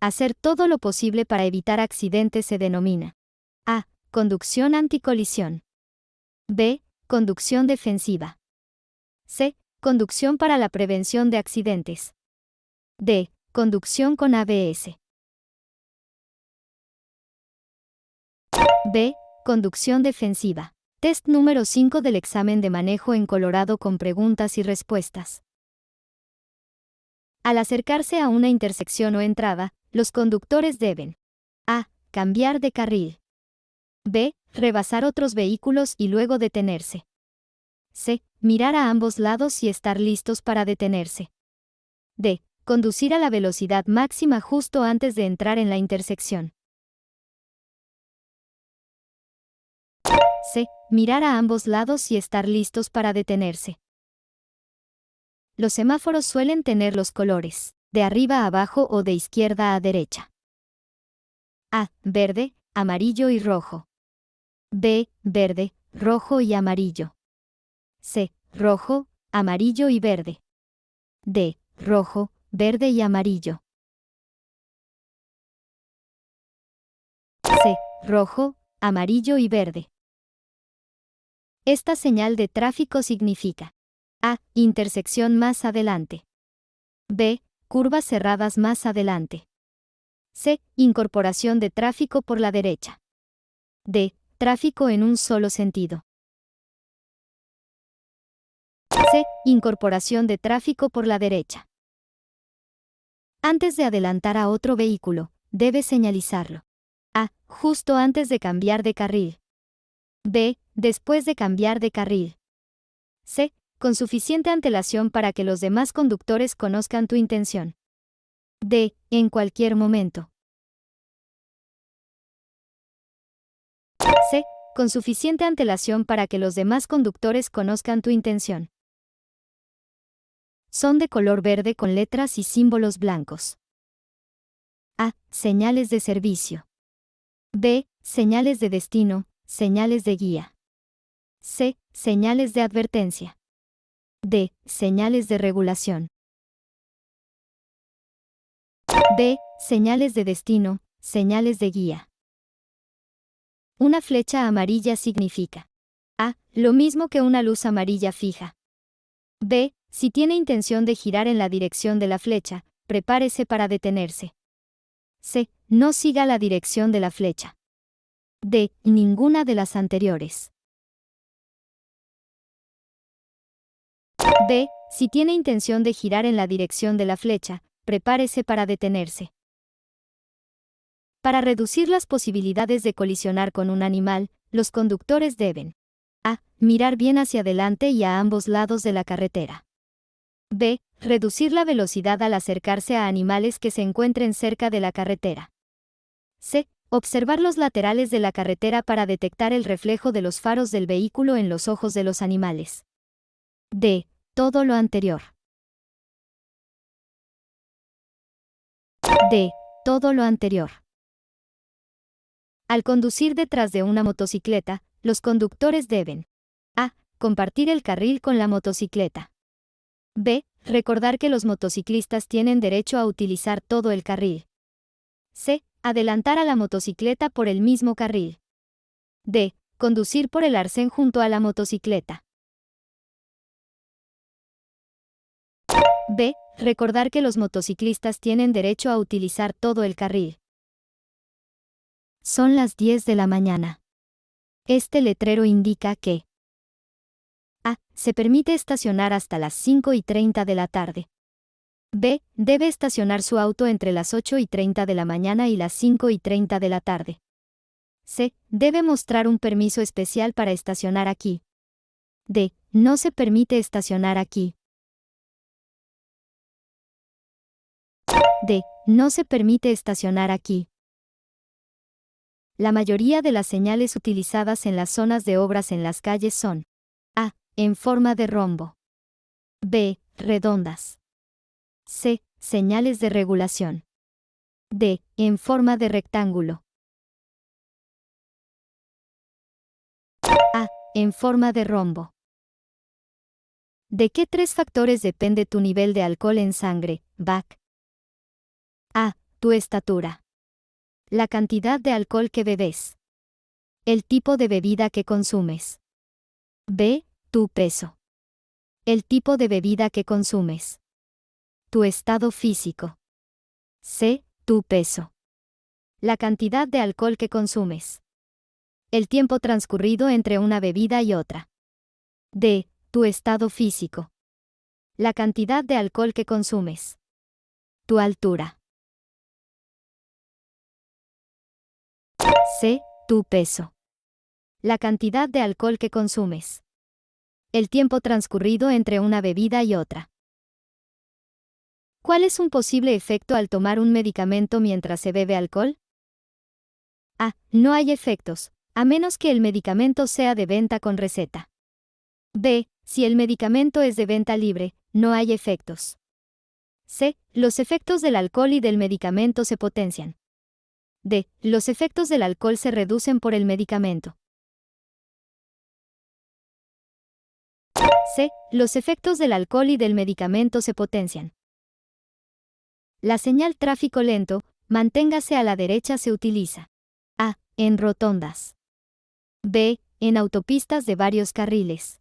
Hacer todo lo posible para evitar accidentes se denomina: A. Conducción anticolisión. B. Conducción defensiva. C. Conducción para la prevención de accidentes. D. Conducción con ABS. B. Conducción defensiva. Test número 5 del examen de manejo en Colorado con preguntas y respuestas. Al acercarse a una intersección o entrada, los conductores deben: A. Cambiar de carril. B. Rebasar otros vehículos y luego detenerse. C. Mirar a ambos lados y estar listos para detenerse. D. Conducir a la velocidad máxima justo antes de entrar en la intersección. C. Mirar a ambos lados y estar listos para detenerse. Los semáforos suelen tener los colores de arriba a abajo o de izquierda a derecha. A. Verde, amarillo y rojo. B. Verde, rojo y amarillo. C. Rojo, amarillo y verde. D. Rojo, verde y amarillo. C. Rojo, amarillo y verde. Esta señal de tráfico significa: A. Intersección más adelante. B. Curvas cerradas más adelante. C. Incorporación de tráfico por la derecha. D. Tráfico en un solo sentido. C. Incorporación de tráfico por la derecha. Antes de adelantar a otro vehículo, debes señalizarlo. A. Justo antes de cambiar de carril. B. Después de cambiar de carril. C. Con suficiente antelación para que los demás conductores conozcan tu intención. D. En cualquier momento. C. Con suficiente antelación para que los demás conductores conozcan tu intención. Son de color verde con letras y símbolos blancos. A. Señales de servicio. B. Señales de destino, señales de guía. C. Señales de advertencia. D. Señales de regulación. B. Señales de destino, señales de guía. Una flecha amarilla significa: A. Lo mismo que una luz amarilla fija. B. Si tiene intención de girar en la dirección de la flecha, prepárese para detenerse. C. No siga la dirección de la flecha. D. Ninguna de las anteriores. D. Si tiene intención de girar en la dirección de la flecha, prepárese para detenerse. Para reducir las posibilidades de colisionar con un animal, los conductores deben: A. Mirar bien hacia adelante y a ambos lados de la carretera. B. Reducir la velocidad al acercarse a animales que se encuentren cerca de la carretera. C. Observar los laterales de la carretera para detectar el reflejo de los faros del vehículo en los ojos de los animales. D. Todo lo anterior. D. Todo lo anterior. Al conducir detrás de una motocicleta, los conductores deben: A. Compartir el carril con la motocicleta. B. Recordar que los motociclistas tienen derecho a utilizar todo el carril. C. Adelantar a la motocicleta por el mismo carril. D. Conducir por el arcén junto a la motocicleta. B. Recordar que los motociclistas tienen derecho a utilizar todo el carril. Son las 10 de la mañana. Este letrero indica que: A. Se permite estacionar hasta las 5:30 de la tarde. B. Debe estacionar su auto entre las 8:30 de la mañana y las 5:30 de la tarde. C. Debe mostrar un permiso especial para estacionar aquí. D. No se permite estacionar aquí. D. No se permite estacionar aquí. La mayoría de las señales utilizadas en las zonas de obras en las calles son: A. En forma de rombo. B. Redondas. C. Señales de regulación. D. En forma de rectángulo. A. En forma de rombo. ¿De qué 3 factores depende tu nivel de alcohol en sangre, BAC? A. Tu estatura. La cantidad de alcohol que bebes. El tipo de bebida que consumes. B. Tu peso. El tipo de bebida que consumes. Tu estado físico. C. Tu peso. La cantidad de alcohol que consumes. El tiempo transcurrido entre una bebida y otra. D. Tu estado físico. La cantidad de alcohol que consumes. Tu altura. C. Tu peso. La cantidad de alcohol que consumes. El tiempo transcurrido entre una bebida y otra. ¿Cuál es un posible efecto al tomar un medicamento mientras se bebe alcohol? A. No hay efectos, a menos que el medicamento sea de venta con receta. B. Si el medicamento es de venta libre, no hay efectos. C. Los efectos del alcohol y del medicamento se potencian. D. Los efectos del alcohol se reducen por el medicamento. C. Los efectos del alcohol y del medicamento se potencian. La señal tráfico lento, manténgase a la derecha se utiliza. A. En rotondas. B. En autopistas de varios carriles.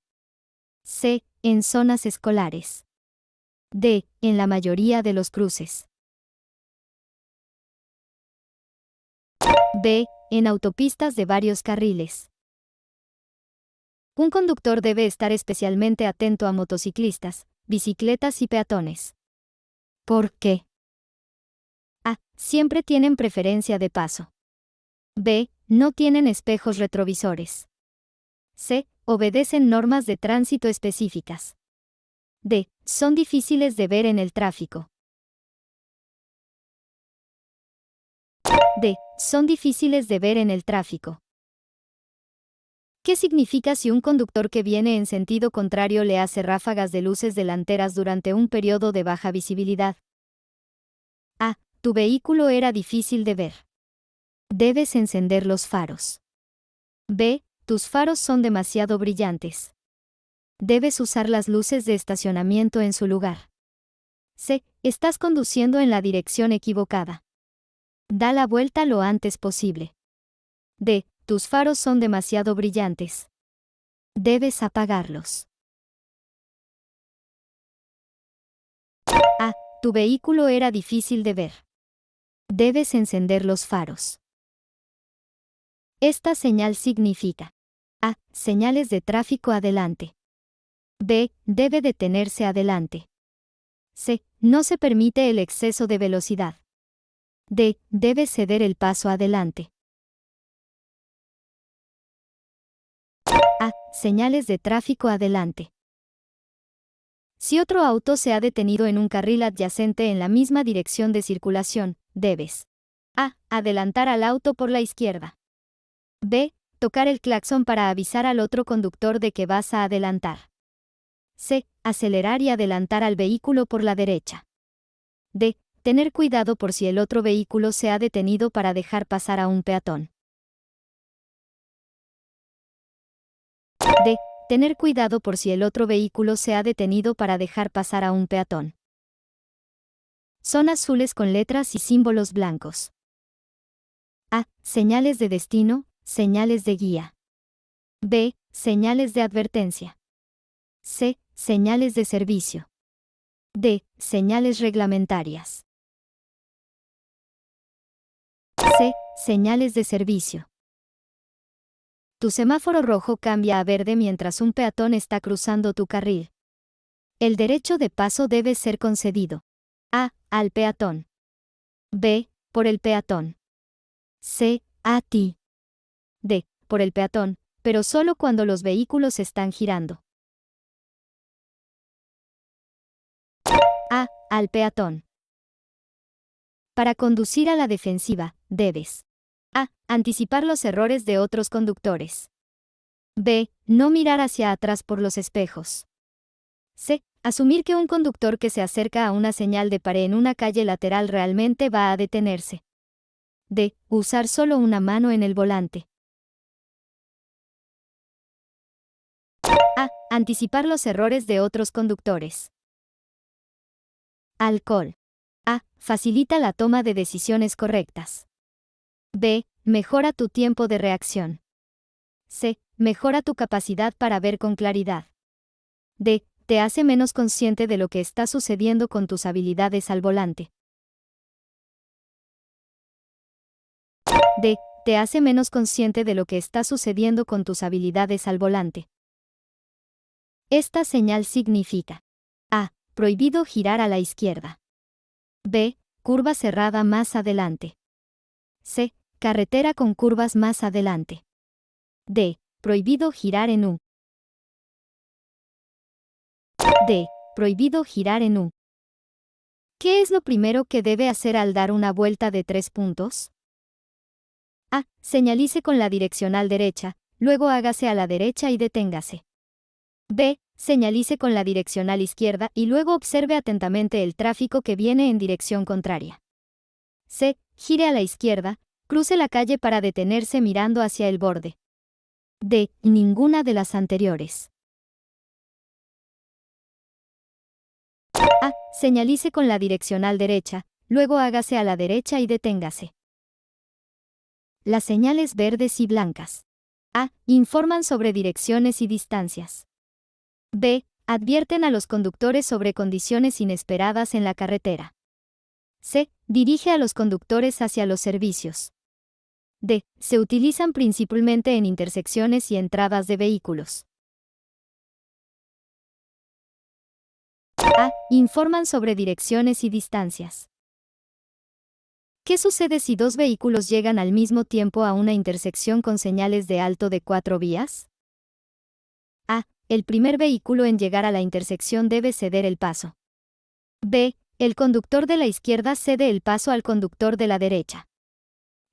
C. En zonas escolares. D. En la mayoría de los cruces. B. En autopistas de varios carriles. Un conductor debe estar especialmente atento a motociclistas, bicicletas y peatones. ¿Por qué? A. Siempre tienen preferencia de paso. B. No tienen espejos retrovisores. C. Obedecen normas de tránsito específicas. D. Son difíciles de ver en el tráfico. D. Son difíciles de ver en el tráfico. ¿Qué significa si un conductor que viene en sentido contrario le hace ráfagas de luces delanteras durante un periodo de baja visibilidad? A. Tu vehículo era difícil de ver. Debes encender los faros. B. Tus faros son demasiado brillantes. Debes usar las luces de estacionamiento en su lugar. C. Estás conduciendo en la dirección equivocada. Da la vuelta lo antes posible. D. Tus faros son demasiado brillantes. Debes apagarlos. A. Tu vehículo era difícil de ver. Debes encender los faros. Esta señal significa: A. Señales de tráfico adelante. B. Debe detenerse adelante. C. No se permite el exceso de velocidad. D. Debe ceder el paso adelante. A. Señales de tráfico adelante. Si otro auto se ha detenido en un carril adyacente en la misma dirección de circulación, debes: A. Adelantar al auto por la izquierda. B. Tocar el claxon para avisar al otro conductor de que vas a adelantar. C. Acelerar y adelantar al vehículo por la derecha. D. Tener cuidado por si el otro vehículo se ha detenido para dejar pasar a un peatón. D. Tener cuidado por si el otro vehículo se ha detenido para dejar pasar a un peatón. Son azules con letras y símbolos blancos. A. Señales de destino, señales de guía. B. Señales de advertencia. C. Señales de servicio. D. Señales reglamentarias. C. Señales de servicio. Tu semáforo rojo cambia a verde mientras un peatón está cruzando tu carril. El derecho de paso debe ser concedido: A. Al peatón. B. Por el peatón. C. A ti. D. Por el peatón, pero solo cuando los vehículos están girando. A. Al peatón. Para conducir a la defensiva, debes: A. Anticipar los errores de otros conductores. B. No mirar hacia atrás por los espejos. C. Asumir que un conductor que se acerca a una señal de pared en una calle lateral realmente va a detenerse. D. Usar solo una mano en el volante. A. Anticipar los errores de otros conductores. Alcohol. A. Facilita la toma de decisiones correctas. B. Mejora tu tiempo de reacción. C. Mejora tu capacidad para ver con claridad. D. Te hace menos consciente de lo que está sucediendo con tus habilidades al volante. D. Te hace menos consciente de lo que está sucediendo con tus habilidades al volante. Esta señal significa: A. Prohibido girar a la izquierda. B. Curva cerrada más adelante. C. Carretera con curvas más adelante. D. Prohibido girar en U. D. Prohibido girar en U. ¿Qué es lo primero que debe hacer al dar una vuelta de 3 puntos? A. Señalice con la direccional derecha, luego hágase a la derecha y deténgase. B. Señalice con la direccional izquierda y luego observe atentamente el tráfico que viene en dirección contraria. C. Gire a la izquierda, cruce la calle para detenerse mirando hacia el borde. D. Ninguna de las anteriores. Señalice con la direccional derecha, luego hágase a la derecha y deténgase. Las señales verdes y blancas. A. Informan sobre direcciones y distancias. B. Advierten a los conductores sobre condiciones inesperadas en la carretera. C. Dirige a los conductores hacia los servicios. D. Se utilizan principalmente en intersecciones y entradas de vehículos. A. Informan sobre direcciones y distancias. ¿Qué sucede si dos vehículos llegan al mismo tiempo a una intersección con señales de alto de 4 vías? A. El primer vehículo en llegar a la intersección debe ceder el paso. B. El conductor de la izquierda cede el paso al conductor de la derecha.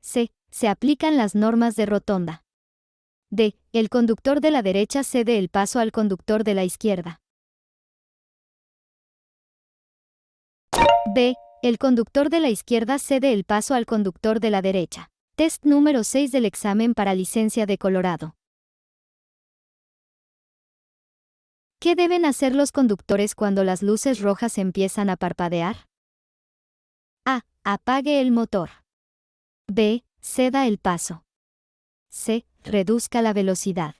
C. Se aplican las normas de rotonda. D. El conductor de la derecha cede el paso al conductor de la izquierda. B. El conductor de la izquierda cede el paso al conductor de la derecha. Test número 6 del examen para licencia de Colorado. ¿Qué deben hacer los conductores cuando las luces rojas empiezan a parpadear? A. Apague el motor. B. Ceda el paso. C. Reduzca la velocidad.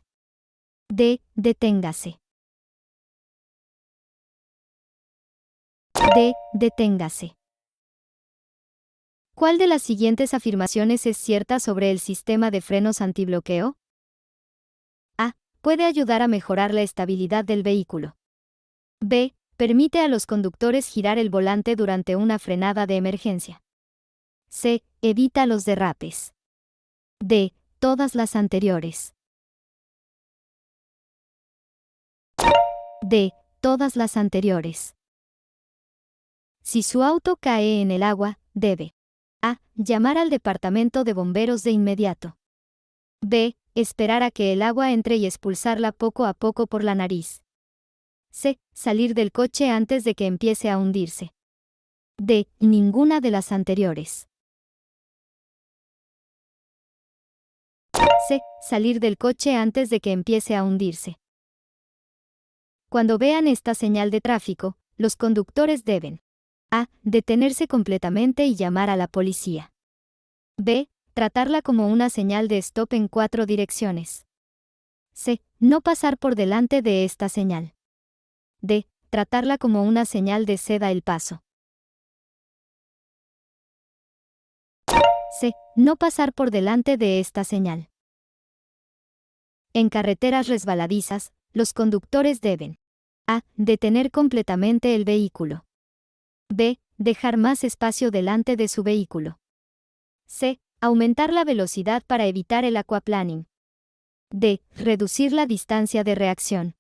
D. Deténgase. D. Deténgase. ¿Cuál de las siguientes afirmaciones es cierta sobre el sistema de frenos antibloqueo? A. Puede ayudar a mejorar la estabilidad del vehículo. B. Permite a los conductores girar el volante durante una frenada de emergencia. C. Evita los derrapes. D. Todas las anteriores. D. Todas las anteriores. Si su auto cae en el agua, debe A. Llamar al departamento de bomberos de inmediato. B. Esperar a que el agua entre y expulsarla poco a poco por la nariz. C. Salir del coche antes de que empiece a hundirse. D. Ninguna de las anteriores. C. Salir del coche antes de que empiece a hundirse. Cuando vean esta señal de tráfico, los conductores deben A. Detenerse completamente y llamar a la policía. B. Tratarla como una señal de stop en 4 direcciones. C. No pasar por delante de esta señal. D. Tratarla como una señal de ceda el paso. C. No pasar por delante de esta señal. En carreteras resbaladizas, los conductores deben A. Detener completamente el vehículo. B. Dejar más espacio delante de su vehículo. C. Aumentar la velocidad para evitar el aquaplaning. D. Reducir la distancia de reacción.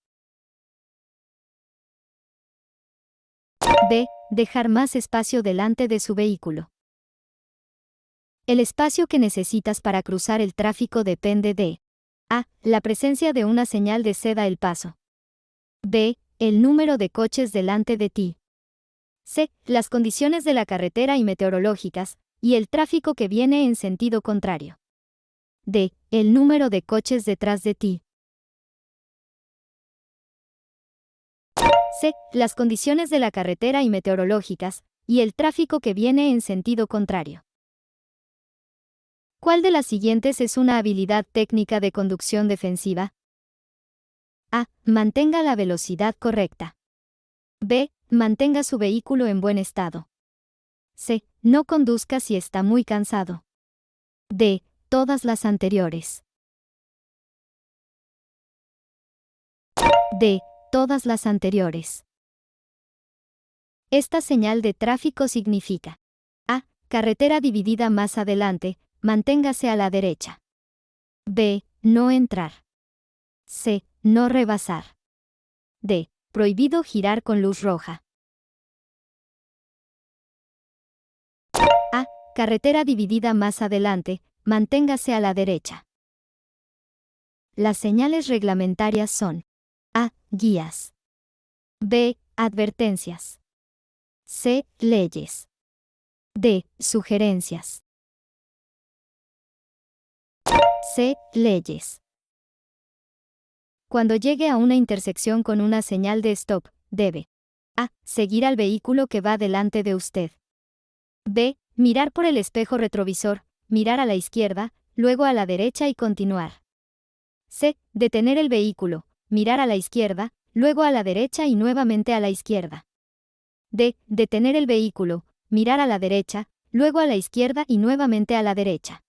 B. Dejar más espacio delante de su vehículo. El espacio que necesitas para cruzar el tráfico depende de A. La presencia de una señal de ceda el paso. B. El número de coches delante de ti. C. Las condiciones de la carretera y meteorológicas, y el tráfico que viene en sentido contrario. D. El número de coches detrás de ti. C. Las condiciones de la carretera y meteorológicas, y el tráfico que viene en sentido contrario. ¿Cuál de las siguientes es una habilidad técnica de conducción defensiva? A. Mantenga la velocidad correcta. B. Mantenga su vehículo en buen estado. C. No conduzca si está muy cansado. D. Todas las anteriores. D. Todas las anteriores. Esta señal de tráfico significa A. Carretera dividida más adelante, manténgase a la derecha. B. No entrar. C. No rebasar. D. Prohibido girar con luz roja. A. Carretera dividida más adelante, manténgase a la derecha. Las señales reglamentarias son A. Guías. B. Advertencias. C. Leyes. D. Sugerencias. C. Leyes. Cuando llegue a una intersección con una señal de stop, debe A. Seguir al vehículo que va delante de usted. B. Mirar por el espejo retrovisor, mirar a la izquierda, luego a la derecha y continuar. C. Detener el vehículo, mirar a la izquierda, luego a la derecha y nuevamente a la izquierda. D. Detener el vehículo, mirar a la derecha, luego a la izquierda y nuevamente a la derecha.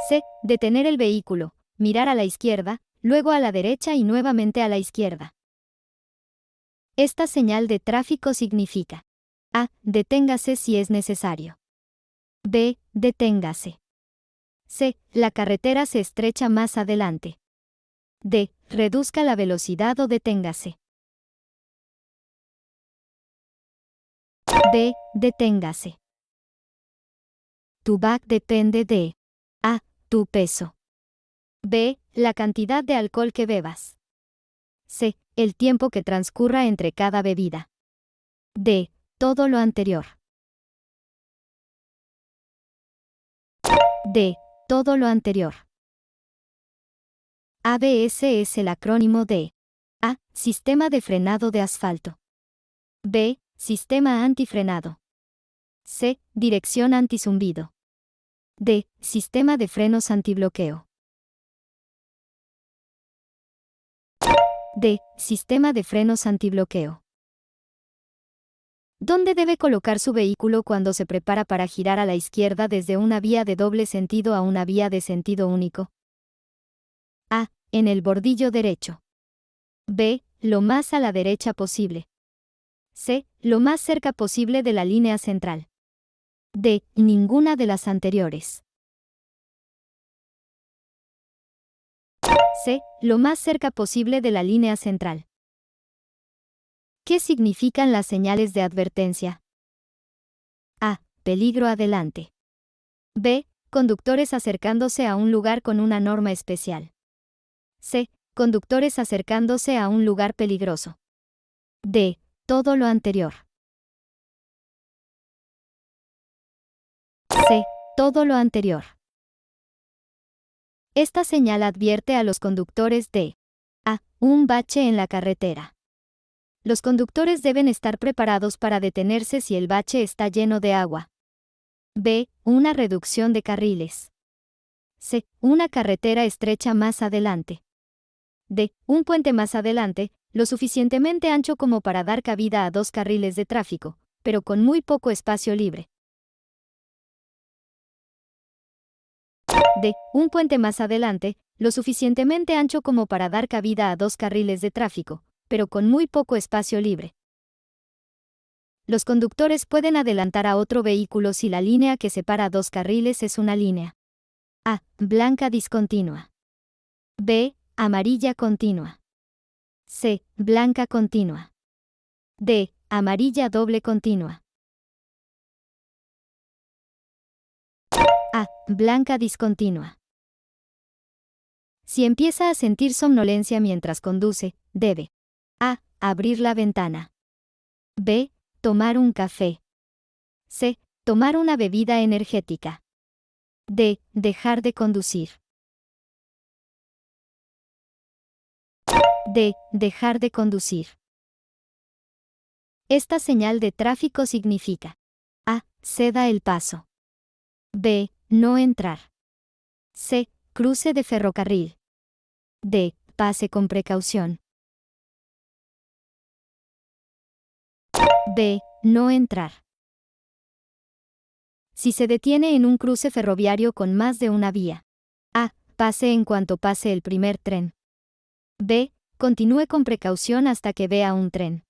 C. Detener el vehículo, mirar a la izquierda, luego a la derecha y nuevamente a la izquierda. Esta señal de tráfico significa: A. Deténgase si es necesario. B. Deténgase. C. La carretera se estrecha más adelante. D. Reduzca la velocidad o deténgase. B. Deténgase. Tu back depende de: A. Tu peso. B. La cantidad de alcohol que bebas. C. El tiempo que transcurra entre cada bebida. D. Todo lo anterior. D. Todo lo anterior. ABS es el acrónimo de: A. Sistema de frenado de asfalto. B. Sistema antifrenado. C. Dirección antizumbido. D. Sistema de frenos antibloqueo. D. Sistema de frenos antibloqueo. ¿Dónde debe colocar su vehículo cuando se prepara para girar a la izquierda desde una vía de doble sentido a una vía de sentido único? A. En el bordillo derecho. B. Lo más a la derecha posible. C. Lo más cerca posible de la línea central. D. Ninguna de las anteriores. C. Lo más cerca posible de la línea central. ¿Qué significan las señales de advertencia? A. Peligro adelante. B. Conductores acercándose a un lugar con una norma especial. C. Conductores acercándose a un lugar peligroso. D. Todo lo anterior. C. Todo lo anterior. Esta señal advierte a los conductores de: A. Un bache en la carretera. Los conductores deben estar preparados para detenerse si el bache está lleno de agua. B. Una reducción de carriles. C. Una carretera estrecha más adelante. D. Un puente más adelante, lo suficientemente ancho como para dar cabida a 2 carriles de tráfico, pero con muy poco espacio libre. D. Un puente más adelante, lo suficientemente ancho como para dar cabida a 2 carriles de tráfico, pero con muy poco espacio libre. Los conductores pueden adelantar a otro vehículo si la línea que separa 2 carriles es una línea: A. Blanca discontinua. B. Amarilla continua. C. Blanca continua. D. Amarilla doble continua. A. Blanca discontinua. Si empieza a sentir somnolencia mientras conduce, debe: A. Abrir la ventana. B. Tomar un café. C. Tomar una bebida energética. D. Dejar de conducir. D. Dejar de conducir. Esta señal de tráfico significa: A. Ceda el paso. B. No entrar. C. Cruce de ferrocarril. D. Pase con precaución. B. No entrar. Si se detiene en un cruce ferroviario con más de una vía: A. Pase en cuanto pase el primer tren. B. Continúe con precaución hasta que vea un tren.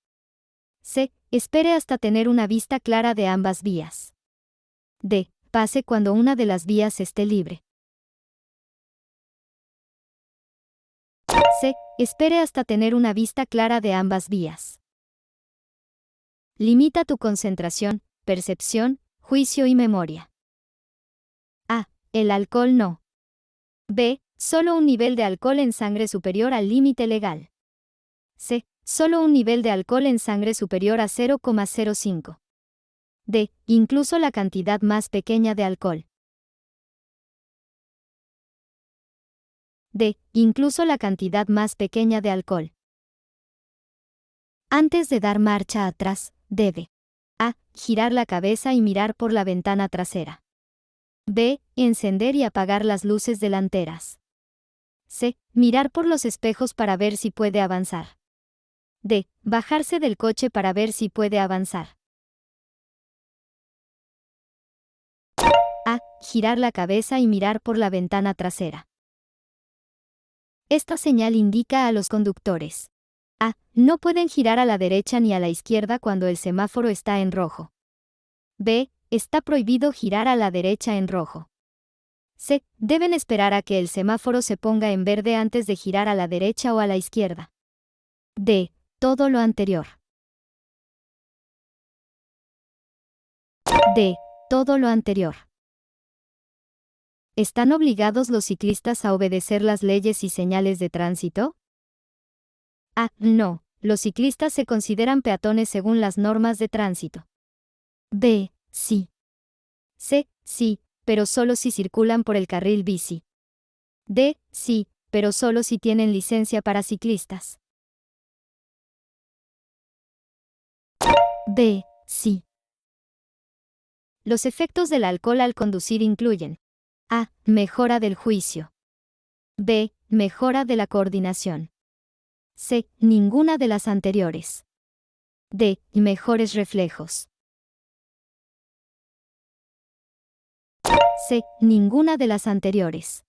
C. Espere hasta tener una vista clara de ambas vías. D. Pase cuando una de las vías esté libre. C. Espere hasta tener una vista clara de ambas vías. Limita tu concentración, percepción, juicio y memoria. A. El alcohol no. B. Solo un nivel de alcohol en sangre superior al límite legal. C. Solo un nivel de alcohol en sangre superior a 0,05. D. Incluso la cantidad más pequeña de alcohol. D. Incluso la cantidad más pequeña de alcohol. Antes de dar marcha atrás, debe A. Girar la cabeza y mirar por la ventana trasera. B. Encender y apagar las luces delanteras. C. Mirar por los espejos para ver si puede avanzar. D. Bajarse del coche para ver si puede avanzar. A. Girar la cabeza y mirar por la ventana trasera. Esta señal indica a los conductores: A. No pueden girar a la derecha ni a la izquierda cuando el semáforo está en rojo. B. Está prohibido girar a la derecha en rojo. C. Deben esperar a que el semáforo se ponga en verde antes de girar a la derecha o a la izquierda. D. Todo lo anterior. D. Todo lo anterior. ¿Están obligados los ciclistas a obedecer las leyes y señales de tránsito? A. No. Los ciclistas se consideran peatones según las normas de tránsito. B. Sí. C. Sí, pero solo si circulan por el carril bici. D. Sí, pero solo si tienen licencia para ciclistas. B. Sí. Los efectos del alcohol al conducir incluyen: A. Mejora del juicio. B. Mejora de la coordinación. C. Ninguna de las anteriores. D. Mejores reflejos. C. Ninguna de las anteriores.